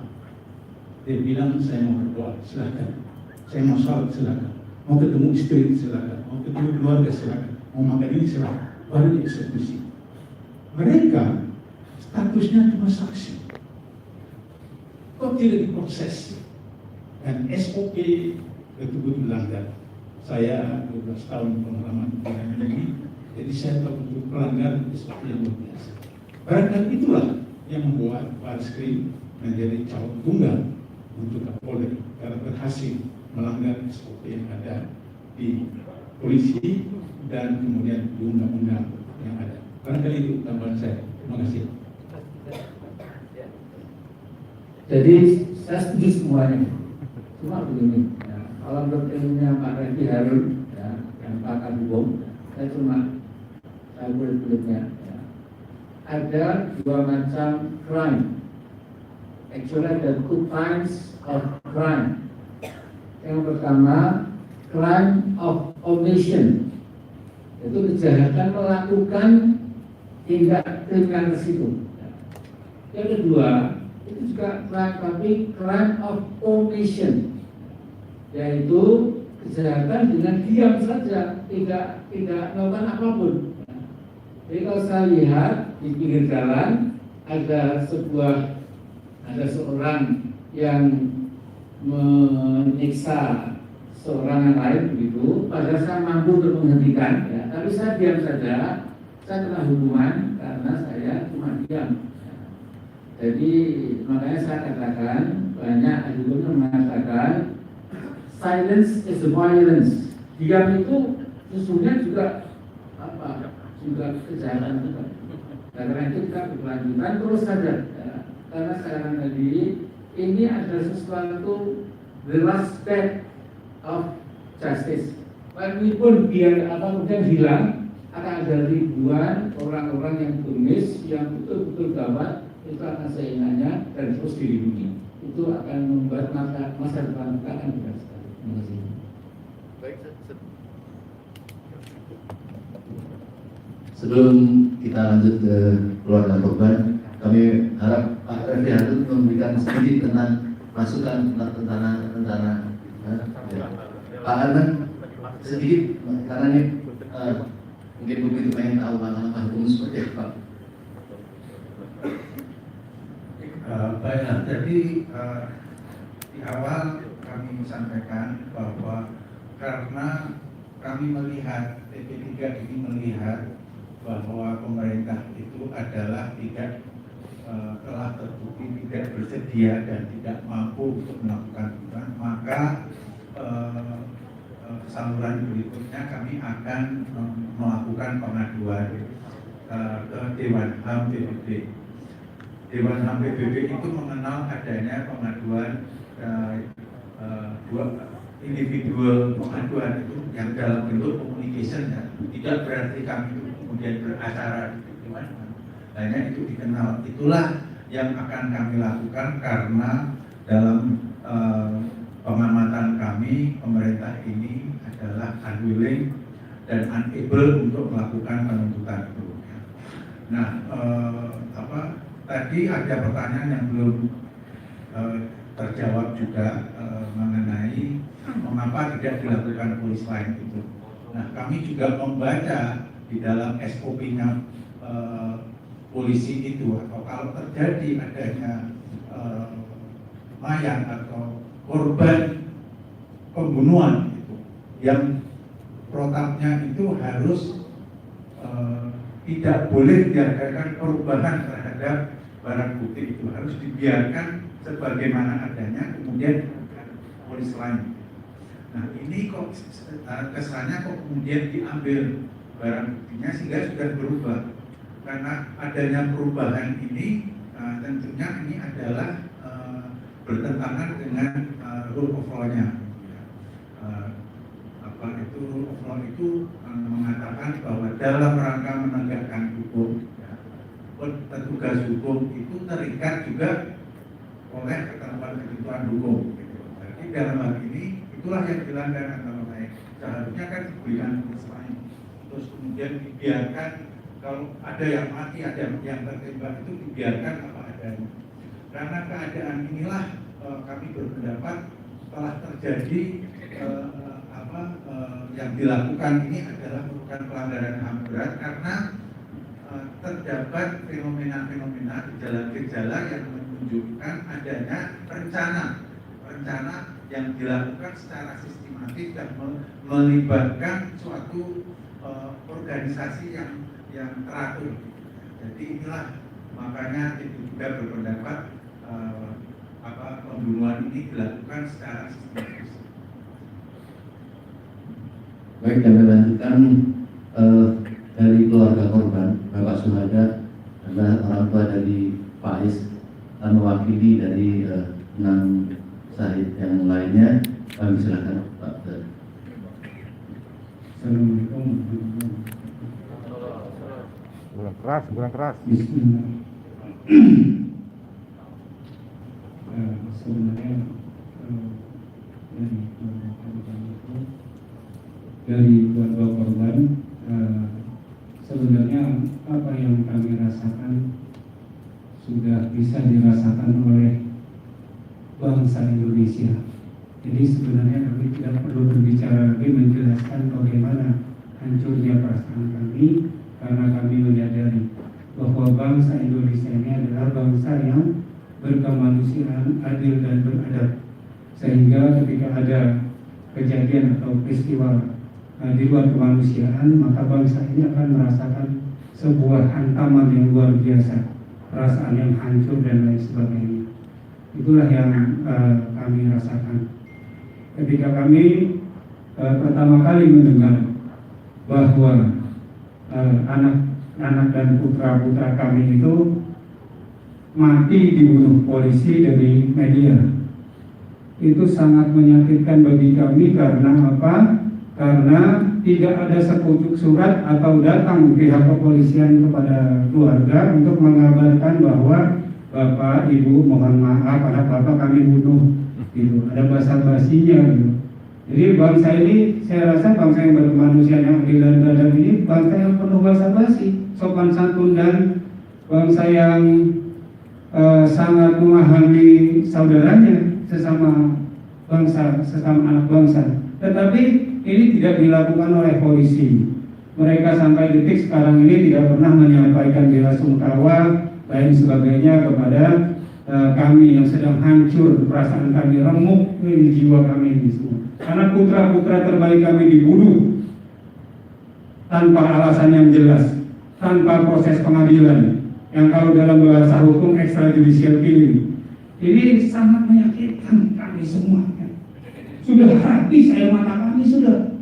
Dia bilang, saya mau berdoa, silakan. Saya mau sholat, silakan. Mau ketemu istri, silakan. Mau ketemu keluarga, silakan. Mau makan ini, silakan. Baru dieksekusi. Mereka statusnya cuma saksi. Kok tidak diproses? Dan SOP betul-betul dilanggar. Saya 12 tahun pengalaman di ini, jadi saya tahu untuk pelanggaran SOP yang luar biasa. Barangkali itulah yang membuat Barreskrim menjadi calon tunggal untuk Kapolri karena berhasil melanggar SOP yang ada di polisi dan kemudian di undang-undang yang ada. Barangkali itu tambahan saya. Terima kasih. Jadi saya setuju semuanya. Cuma begini, ya, kalau menurut ilmunya Pak Refki Harun, ya, yang pakar hukum, saya kulit-kulitnya. Ya. Ada 2 macam crime. Actually ada 2 kinds of crime. Yang pertama, crime of omission, yaitu kejahatan melakukan tindak kriminal tersebut. Yang kedua, itu juga crime, tapi crime of omission, yaitu kejahatan dengan diam saja, tidak melakukan apapun. Jadi kalau saya lihat di pinggir jalan ada seorang yang menyiksa seorang yang lain begitu, padahal saya mampu untuk menghentikan, ya, tapi saya diam saja, saya kena hukuman karena saya cuma diam. Jadi makanya saya katakan, banyak ahli hukum mengatakan silence is violence. Diam itu sesungguhnya juga kejahatan juga. Karena itu kita berkelanjutan terus saja. Ya. Karena sekarang tadi ini adalah sesuatu the last step of justice. Walaupun biar kemudian hilang, akan ada ribuan orang-orang yang tumis yang betul-betul gawat, itu akan seingatnya dan terus dilindungi. Itu akan membuat masa depan kita akan berat sekali. Terima kasih. Baik, sebelum kita lanjut ke keluarga korban, kami harap Pak Refki Harun memberikan sedikit tentang masukan tentang Pak Arman sedikit karena ini mungkin begitu pengen tahu langkah hukum seperti apa. Baik, jadi di awal kami sampaikan bahwa karena kami melihat TP3 ini melihat bahwa pemerintah itu adalah tidak telah terbukti tidak bersedia dan tidak mampu untuk melakukan itu, maka saluran berikutnya kami akan melakukan pengaduan ke Dewan HAM PBB. Dewan HAM PBB itu mengenal adanya pengaduan dua individual pengaduan itu yang dalam bentuk communication, ya. Tidak berarti kami itu kemudian beracara di mana. Hanya itu dikenal. Itulah yang akan kami lakukan karena dalam pengamatan kami pemerintah ini adalah unwilling dan unable untuk melakukan penuntutan itu. Nah, tadi ada pertanyaan yang belum terjawab juga mengenai mengapa tidak dilakukan polis lain itu. Nah, kami juga membaca di dalam SOP-nya polisi itu, atau kalau terjadi adanya mayat atau korban pembunuhan itu, yang protapnya itu harus tidak boleh diadakan perubahan terhadap barang bukti itu, harus dibiarkan sebagaimana adanya, kemudian polis lain. Nah, ini kok kesannya kok kemudian diambil barang buktinya sehingga sudah berubah. Karena adanya perubahan ini tentunya ini adalah bertentangan dengan rule of law-nya. Rule of law itu mengatakan bahwa dalam rangka menegakkan hukum, ya, petugas hukum itu terikat juga oleh ketentuan hukum. Gitu. Jadi dalam hal ini itulah yang dilanggar antara lain. Seharusnya kan diberikan polis lain, terus kemudian dibiarkan. Kalau ada yang mati, ada yang tertembak, itu dibiarkan apa adanya. Karena keadaan inilah kami berpendapat setelah terjadi yang dilakukan ini adalah merupakan pelanggaran HAM berat karena terdapat fenomena-fenomena gejala-gejala yang menunjukkan adanya rencana yang dilakukan secara sistematis dan melibatkan suatu organisasi yang teratur. Jadi inilah makanya itu juga berpendapat pembunuhan ini dilakukan secara sistematis. Baik, kami lanjutkan dari keluarga korban, Bapak Suhada adalah orang tua dari Pak Is dan mewakili dari 6 syahid yang lainnya. Kami silakan Pak. Assalamualaikum. Kurang keras. Bismillah. Sebenarnya dari keluarga korban, sebenarnya apa yang kami rasakan sudah bisa dirasakan oleh bangsa Indonesia. Jadi sebenarnya kami tidak perlu berbicara lagi menjelaskan bagaimana hancurnya perasaan kami, karena kami menyadari bahwa bangsa Indonesia ini adalah bangsa yang berkemanusiaan, adil dan beradab, sehingga ketika ada kejadian atau peristiwa di luar kemanusiaan, maka bangsa ini akan merasakan sebuah hantaman yang luar biasa, perasaan yang hancur dan lain sebagainya. Itulah yang kami rasakan ketika kami pertama kali mendengar bahwa anak-anak dan putra-putra kami itu mati dibunuh polisi dari media. Itu sangat menyakitkan bagi kami. Karena apa? Karena tidak ada sepucuk surat atau datang pihak kepolisian kepada keluarga untuk mengabarkan bahwa Bapak, Ibu, mohon maaf, anak Bapak kami bunuh. Gitu. Ada basa-basinya gitu. Jadi bangsa ini, saya rasa bangsa yang berkemanusiaan yang adil dan beradab ini bangsa yang penuh basa-basi, sopan santun, dan bangsa yang sangat memahami saudaranya, sesama bangsa, sesama anak bangsa. Tetapi ini tidak dilakukan oleh polisi. Mereka sampai detik sekarang ini tidak pernah menyampaikan bela sungkawa lain sebagainya kepada kami yang sedang hancur, perasaan kami remuk, jiwa kami ini semua. Karena putra-putra terbaik kami dibunuh tanpa alasan yang jelas, tanpa proses pengadilan. yang kalau dalam bahasa hukum extrajudicial killing. Ini sangat menyakitkan kami semuanya. Sudah habis air mata kami sudah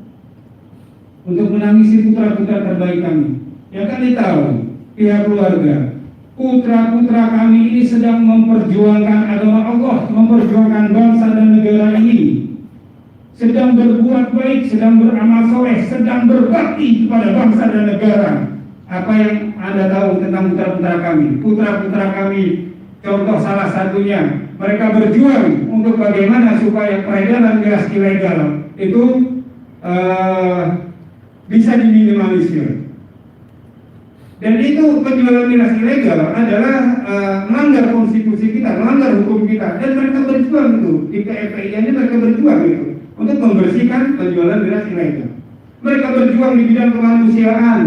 untuk menangisi putra-putra terbaik kami. Ya kami tahu pihak keluarga, putra-putra kami ini sedang memperjuangkan agama Allah, memperjuangkan bangsa dan negara ini, sedang berbuat baik, sedang beramal soleh, sedang berbakti kepada bangsa dan negara. Apa yang Anda tahu tentang putra-putra kami? Putra-putra kami, contoh salah satunya, mereka berjuang untuk bagaimana supaya peredaran miras ilegal itu bisa diminimalisir. Dan itu penjualan miras ilegal adalah melanggar konstitusi kita, melanggar hukum kita. Dan mereka berjuang itu, di KFPI ini mereka berjuang itu untuk membersihkan penjualan miras ilegal. Mereka berjuang di bidang kemanusiaan.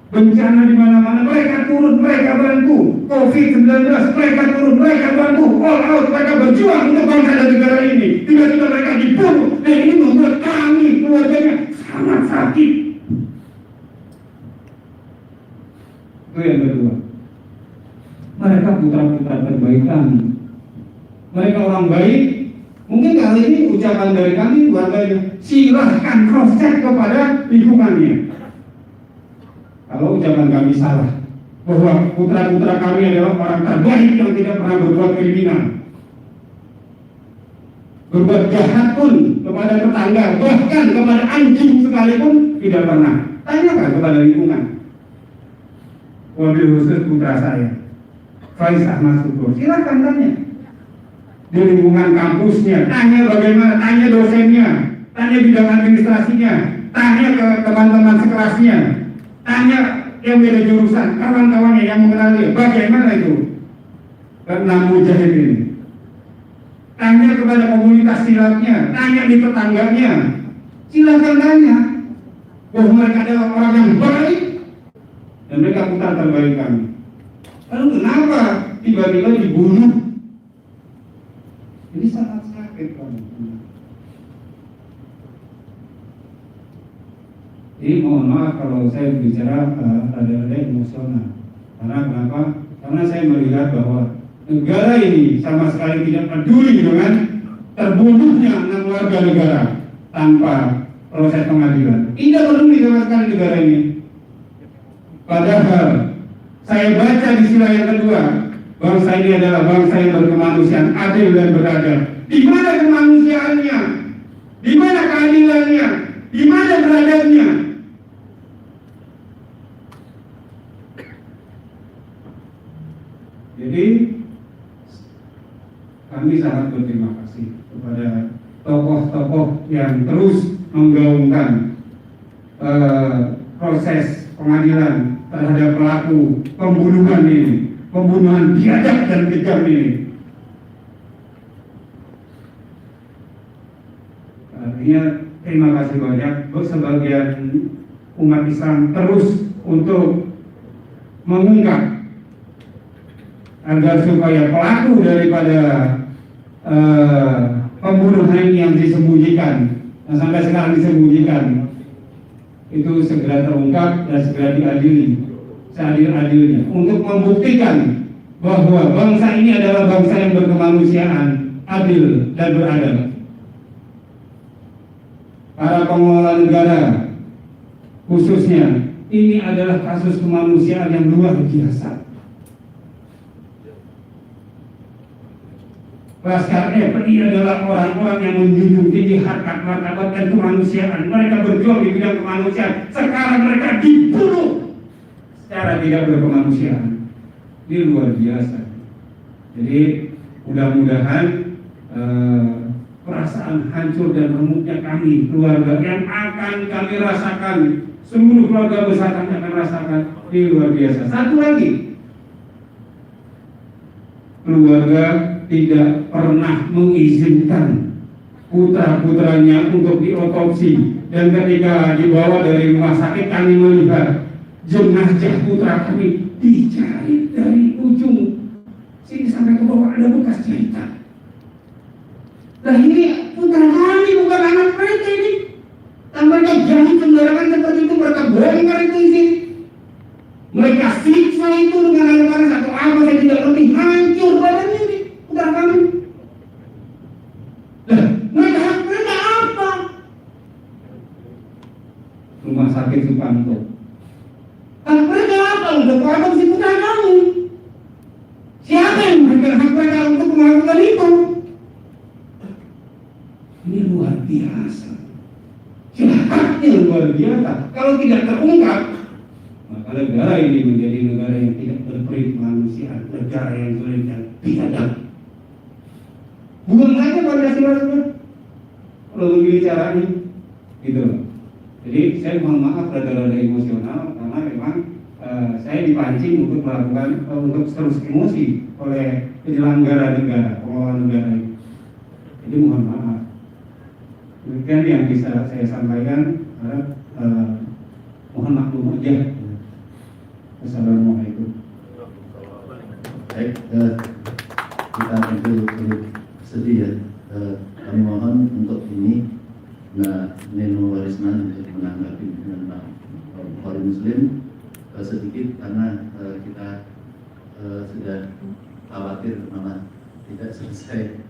Bencana di mana-mana, mereka turun, mereka bantu. COVID-19, mereka turun, mereka bantu. All out, mereka berjuang untuk bangsa dan negara ini. Tiba-tiba mereka dibunuh, dan ini membuat kami, keluarganya, sangat sakit. Itu yang kedua. Mereka putra-putra terbaik kami. Mereka orang baik. Mungkin kali ini ucapan dari kami keluarganya, silahkan cross check kepada lingkungannya. Kalau ucapan kami salah, bahwa putra-putra kami adalah orang terbaik yang tidak pernah berbuat kriminal, berbuat jahat pun kepada tetangga, bahkan kepada anjing sekalipun tidak pernah. Tanyakan kepada lingkungan. Wabil khusus putra saya, Faiz Ahmad Syukur, silakan tanya di lingkungan kampusnya, tanya bagaimana, tanya dosennya, tanya bidang administrasinya, tanya ke teman-teman sekelasnya, tanya yang beda jurusan, kawan-kawannya yang mengenali bagaimana itu keenam mujahid ini. Tanya kepada komunitas silatnya, tanya di tetangganya, silakan tanya bahwa mereka adalah orang yang baik dan mereka putra terbaik kami. Lalu kenapa tiba-tiba dibunuh? Ini sangat sakit kami. Jadi mohon maaf kalau saya bicara rada-rada emosional. Karena kenapa? Karena saya melihat bahwa negara ini sama sekali tidak peduli dengan terbunuhnya 6 warga negara tanpa proses pengadilan. Tidak peduli sama sekali negara ini. Padahal saya baca di sila yang kedua, bangsa ini adalah bangsa yang berkemanusiaan, adil dan beradab. Di mana kemanusiaannya? Di mana keadilannya? Di mana beradabnya? Jadi kami sangat berterima kasih kepada tokoh-tokoh yang terus menggaungkan proses pengadilan terhadap pelaku pembunuhan ini, pembunuhan biadab dan kejam ini. Artinya terima kasih banyak buat sebagian umat Islam terus untuk mengungkap agar supaya pelaku daripada pembunuhan yang disembunyikan, yang sampai sekarang disembunyikan, itu segera terungkap dan segera diadili seadil-adilnya untuk membuktikan bahwa bangsa ini adalah bangsa yang berkemanusiaan, adil dan beradab. Para pengelola negara khususnya, ini adalah kasus kemanusiaan yang luar biasa. Laskar FPI adalah orang-orang yang menjunjung tinggi harkat martabat dan kemanusiaan. Mereka berjuang di bidang kemanusiaan. Sekarang mereka dibunuh secara tidak berkemanusiaan. Ini luar biasa. Jadi mudah-mudahan perasaan hancur dan remuknya kami keluarga yang akan kami rasakan, seluruh keluarga besar kami akan rasakan, ini luar biasa. Satu lagi, keluarga tidak pernah mengizinkan putra-putranya untuk diotopsi, dan ketika dibawa dari rumah sakit kami melihat jenazah putra kami dicari dari ujung sini sampai ke bawah, ada bekas jahitan. Nah ini putra kami, bukan anak mereka ini. Dan mereka jahit sembarangan seperti itu, mereka bongkar itu isi. Mereka biasa. Jahatnya luar biasa. Kalau tidak terungkap, maka negara ini menjadi negara yang tidak berperi kemanusiaan, negara yang sulit dan biadab. Buang aja Pancasila sudah. Kalau begini caranya, gitu loh. Jadi saya mohon maaf rada-rada emosional karena memang saya dipancing untuk melakukan untuk terus emosi oleh penyelenggara negara, pengelola negara ini. Jadi mohon maaf. Demikian yang bisa saya sampaikan. Mohon maklum aja. Assalamualaikum. Baik, kita tentu sedih ya. Kami mohon untuk ini Mbak Neno Warisman untuk menanggapi dengan Pak Bukhari Muslim sedikit karena kita sudah khawatir malah tidak selesai.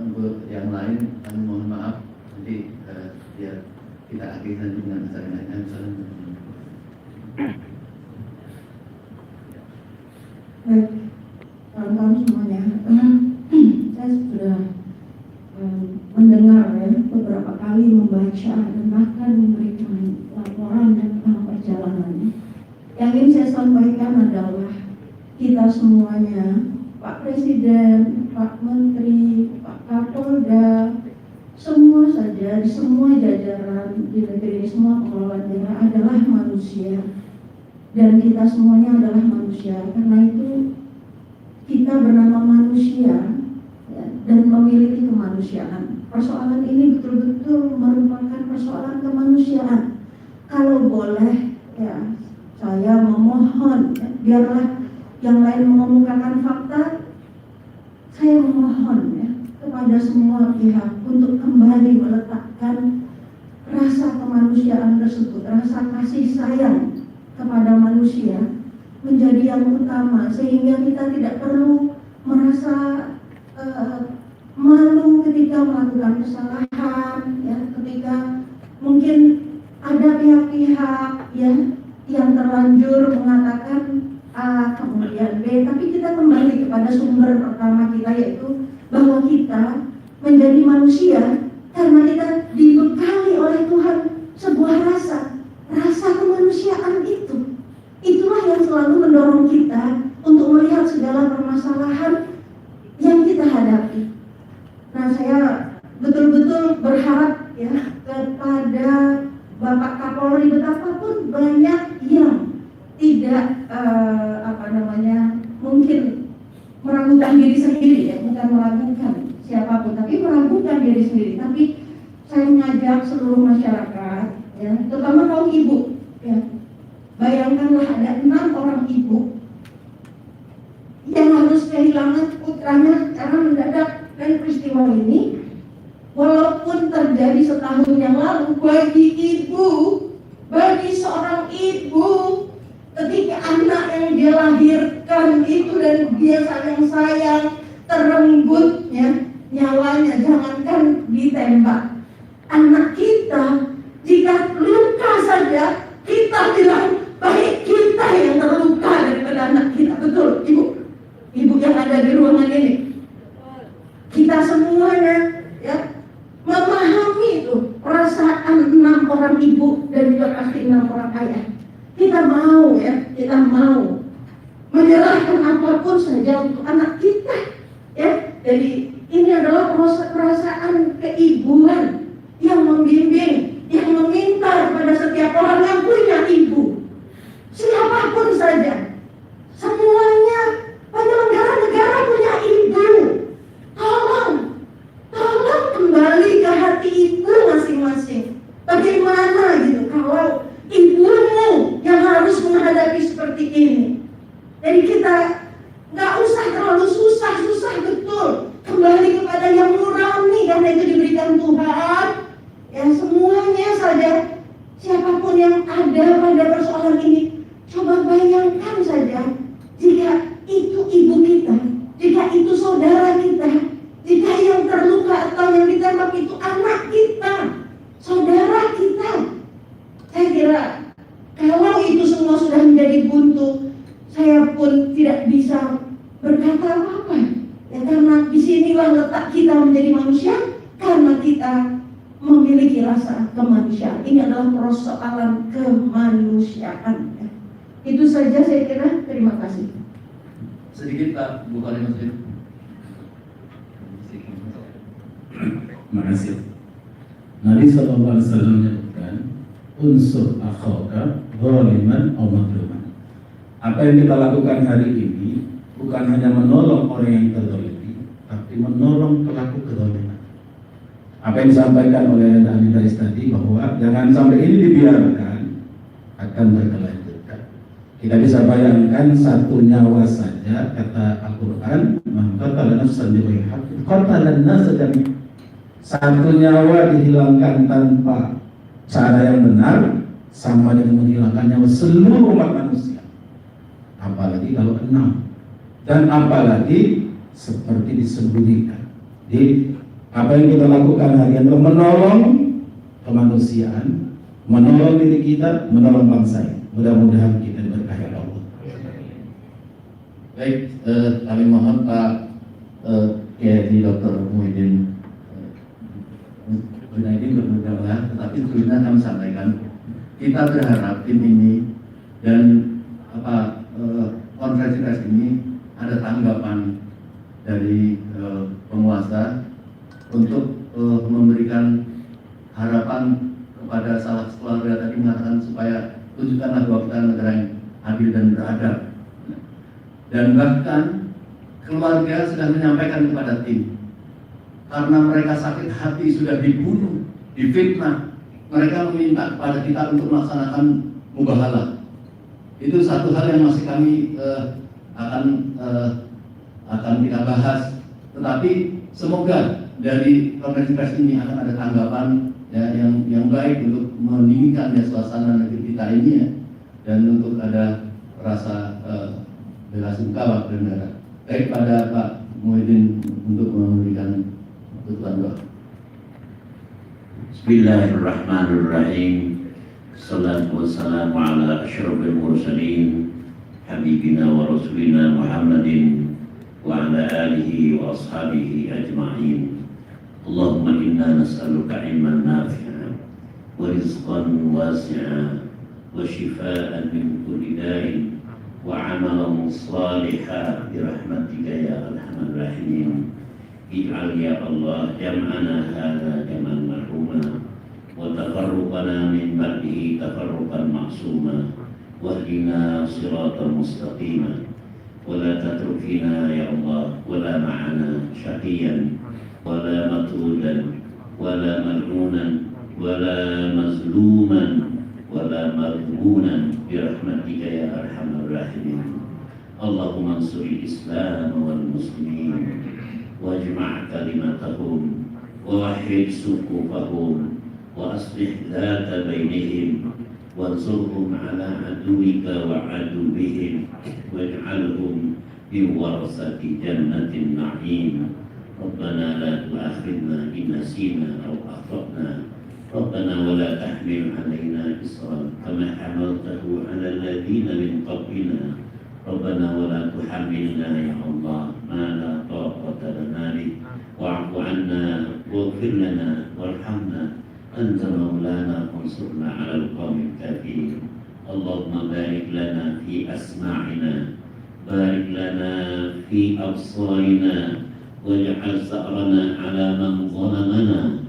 Untuk yang lain kami mohon maaf, nanti biar kita akhiri nanti dengan acara lainnya. Baik, kawan-kawan semuanya, saya sudah mendengar ya beberapa kali membaca dan bahkan memberikan laporan tentang perjalanan. Yang ingin saya sampaikan adalah kita semuanya, Pak Presiden, Pak Menteri, Pak Kapolda, semua saja di semua jajaran di negeri ini, semua pengelola daerah adalah manusia. Dan kita semuanya adalah manusia. Karena itu kita bernama manusia ya, dan memiliki kemanusiaan. Persoalan ini betul-betul merupakan persoalan kemanusiaan. Kalau boleh ya, saya memohon ya, biarlah yang lain mengemukakan fakta. Saya memohon ya kepada semua pihak untuk kembali meletakkan rasa kemanusiaan tersebut, rasa kasih sayang kepada manusia menjadi yang utama, sehingga kita tidak perlu merasa malu ketika melakukan kesalahan ya, ketika mungkin ada pihak-pihak ya yang terlanjur mengatakan A kemudian B, tapi kita kembali kepada sumber pertama kita, yaitu bahwa kita menjadi manusia karena kita dibekali oleh Tuhan sebuah rasa kemanusiaan itu. Itulah yang selalu mendorong kita untuk melihat segala permasalahan yang kita hadapi. Nah, saya betul-betul berharap ya kepada Bapak Kapolri, betapapun banyak yang tidak mungkin meragukan diri sendiri ya, bukan meragukan siapapun, tapi meragukan diri sendiri. Tapi saya mengajak seluruh masyarakat ya, terutama kaum ibu ya. Bayangkanlah ada 6 orang ibu yang harus kehilangan putranya karena mendadak dari peristiwa ini. Walaupun terjadi setahun yang lalu, bagi seorang ibu, ketika anak yang dia lahirkan itu dan dia sayang terenggutnya nyawanya, jangankan ditembak. Anak kita jika luka saja kita bilang baik kita yang terluka daripada anak kita. Betul ibu yang ada di ruangan ini, kita semuanya ya memahami itu perasaan 6 orang ibu dan juga pasti 6 orang ayah. Kita mau menyerahkan apapun saja untuk anak kita ya. Jadi ini adalah perasaan keibuan yang membimbing, yang meminta kepada setiap orang yang punya ibu, siapapun saja, semuanya penyelenggara negara punya ibu. Tolong kembali ke hati ibu masing-masing. Bagaimana gitu kalau ibumu yang harus menghadapi seperti ini? Jadi kita nggak usah terlalu susah betul. Kembali kepada yang nurani karena itu diberikan Tuhan. Ya semuanya saja, siapapun yang ada pada persoalan ini, coba bayangkan saja jika itu ibu kita, jika itu saudara kita, jika yang terluka atau yang ditembak itu anak kita, saudara kita. Saya kira kalau itu semua sudah menjadi buntu, saya pun tidak bisa berkata apa-apa. Ya karena disinilah letak kita menjadi manusia, karena kita memiliki rasa kemanusiaan. Ini adalah persoalan kemanusiaan. Itu saja saya kira. Terima kasih. Sedikit Pak Bukhari Muslim. Terima kasih. Nabi SAW menyebutkan unsur akhaka zaliman aw mazluman. Apa yang kita lakukan hari ini bukan hanya menolong orang yang terzalimi, tapi menolong pelaku kezaliman. Apa yang disampaikan oleh Amin Rais tadi bahwa jangan sampai ini dibiarkan, akan berkelanjutan. Kita bisa bayangkan satu nyawa saja, kata Al-Quran, man qatala nafsan bighairi haqqin qatala an-nasa jami'an. Satu nyawa dihilangkan tanpa cara yang benar sama dengan menghilangkan nyawa seluruh umat manusia. Apalagi kalau 6, dan apalagi seperti disembunyikan. Jadi apa yang kita lakukan hari ini adalah menolong kemanusiaan, menolong diri kita, menolong bangsa ini. Mudah-mudahan kita diberkahi Allah. Baik, kami mohon Pak Kiai Dr. Muhyiddin Junaidi bermudah, tetapi sebelumnya kami sampaikan kita berharap tim ini dan konferensi pers ini ada tanggapan dari penguasa untuk memberikan harapan kepada salah satu keluarga tadi mengatakan supaya tunjukkanlah bahwa kita negara yang adil dan beradab. Dan bahkan keluarga sudah menyampaikan kepada tim, karena mereka sakit hati sudah dibunuh, difitnah, mereka meminta kepada kita untuk melaksanakan mubahalah. Itu satu hal yang masih kami akan kita bahas. Tetapi semoga dari konferensi pers ini akan ada tanggapan ya, yang baik untuk mendinginkan ya, suasana negeri kita ini ya, dan untuk ada rasa bela sungkawa kepada negara. Baik, pada Pak Muhyiddin untuk memberikan tutupan doa. Bismillahirrahmanirrahim. Salatu wassalamu ala asyrafil mursalin habibina wa rasulina Muhammadin wa ala alihi wa ashabihi ajma'in. Allahumma inna nas'aluka ilman nafi'an wa rizqan wasi'an wa shifaan min kulli da'in wa amalan salihan bi rahmatika ya arhamar rahimin. Ij'al ya Allah jam'ana hadha jam'an marhuma wa tafarruqana min ba'dihi tafarruqan ma'suma wahdina siratan mustaqima wa la tatruk fina ya Allah wa la ma'ana syaqiyan wa la matrudan wa la mal'unan wa la mazluman wa la madhunan bi rahmatika ya arhamar rahimin. Allahumma ansuril Islam wal muslimin wajma' kalimatahum wahid sukufahum wa aslih dhata bainihim wansurhum ala aduwika wa aduwihim waj'alhum biwarasati jannatin na'im. Rabbana la tu'akhidna in nasina aw akhtana Rabbana wa la tahmil alaina isran kama hamaltahu ala alladhina min qablina Rabbana wa la tuhammilna ya Allah ma la taqata lana bih wa'fu 'anna waghfir lana warhamna anta maulana fansurna 'alal qawmil kafirin. Allahumma barik lana fi asma'ina barik lana fi absarina waj'al sa'rana 'ala man zalamana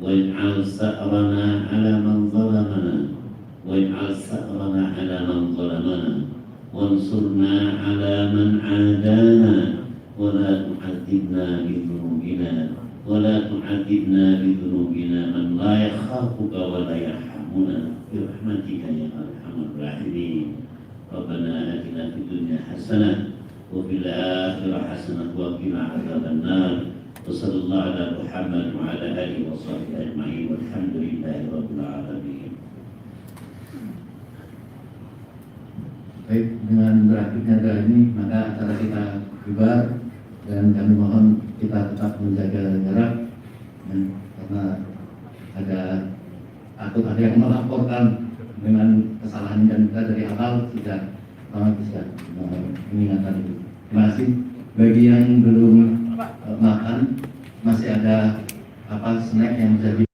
waj'al sa'rana 'ala man zalamana waj'al sa'rana 'ala man zalamana wansurna ala man adana wa la tu'adzibna bi dhunubina wa la tu'adzibna bi dhunubina man la yakhafuka wa la yarhamuna bi rahmatika ya arhamar rahimin. Rabbana atina fid dunya hasanah wa fil akhirati hasanah wa qina adzabannar. Wa sallallahu ala Muhammad wa ala alihi wa sahbihi ajma'in walhamdulillahi rabbil alamin. Baik, dengan berakhirnya acara ini maka acara kita bubar dan kami mohon kita tetap menjaga jarak karena takut ada yang melaporkan dengan kesalahan dan kita dari awal sudah mengingatkan itu. Terima kasih. Bagi yang belum makan masih ada snack yang bisa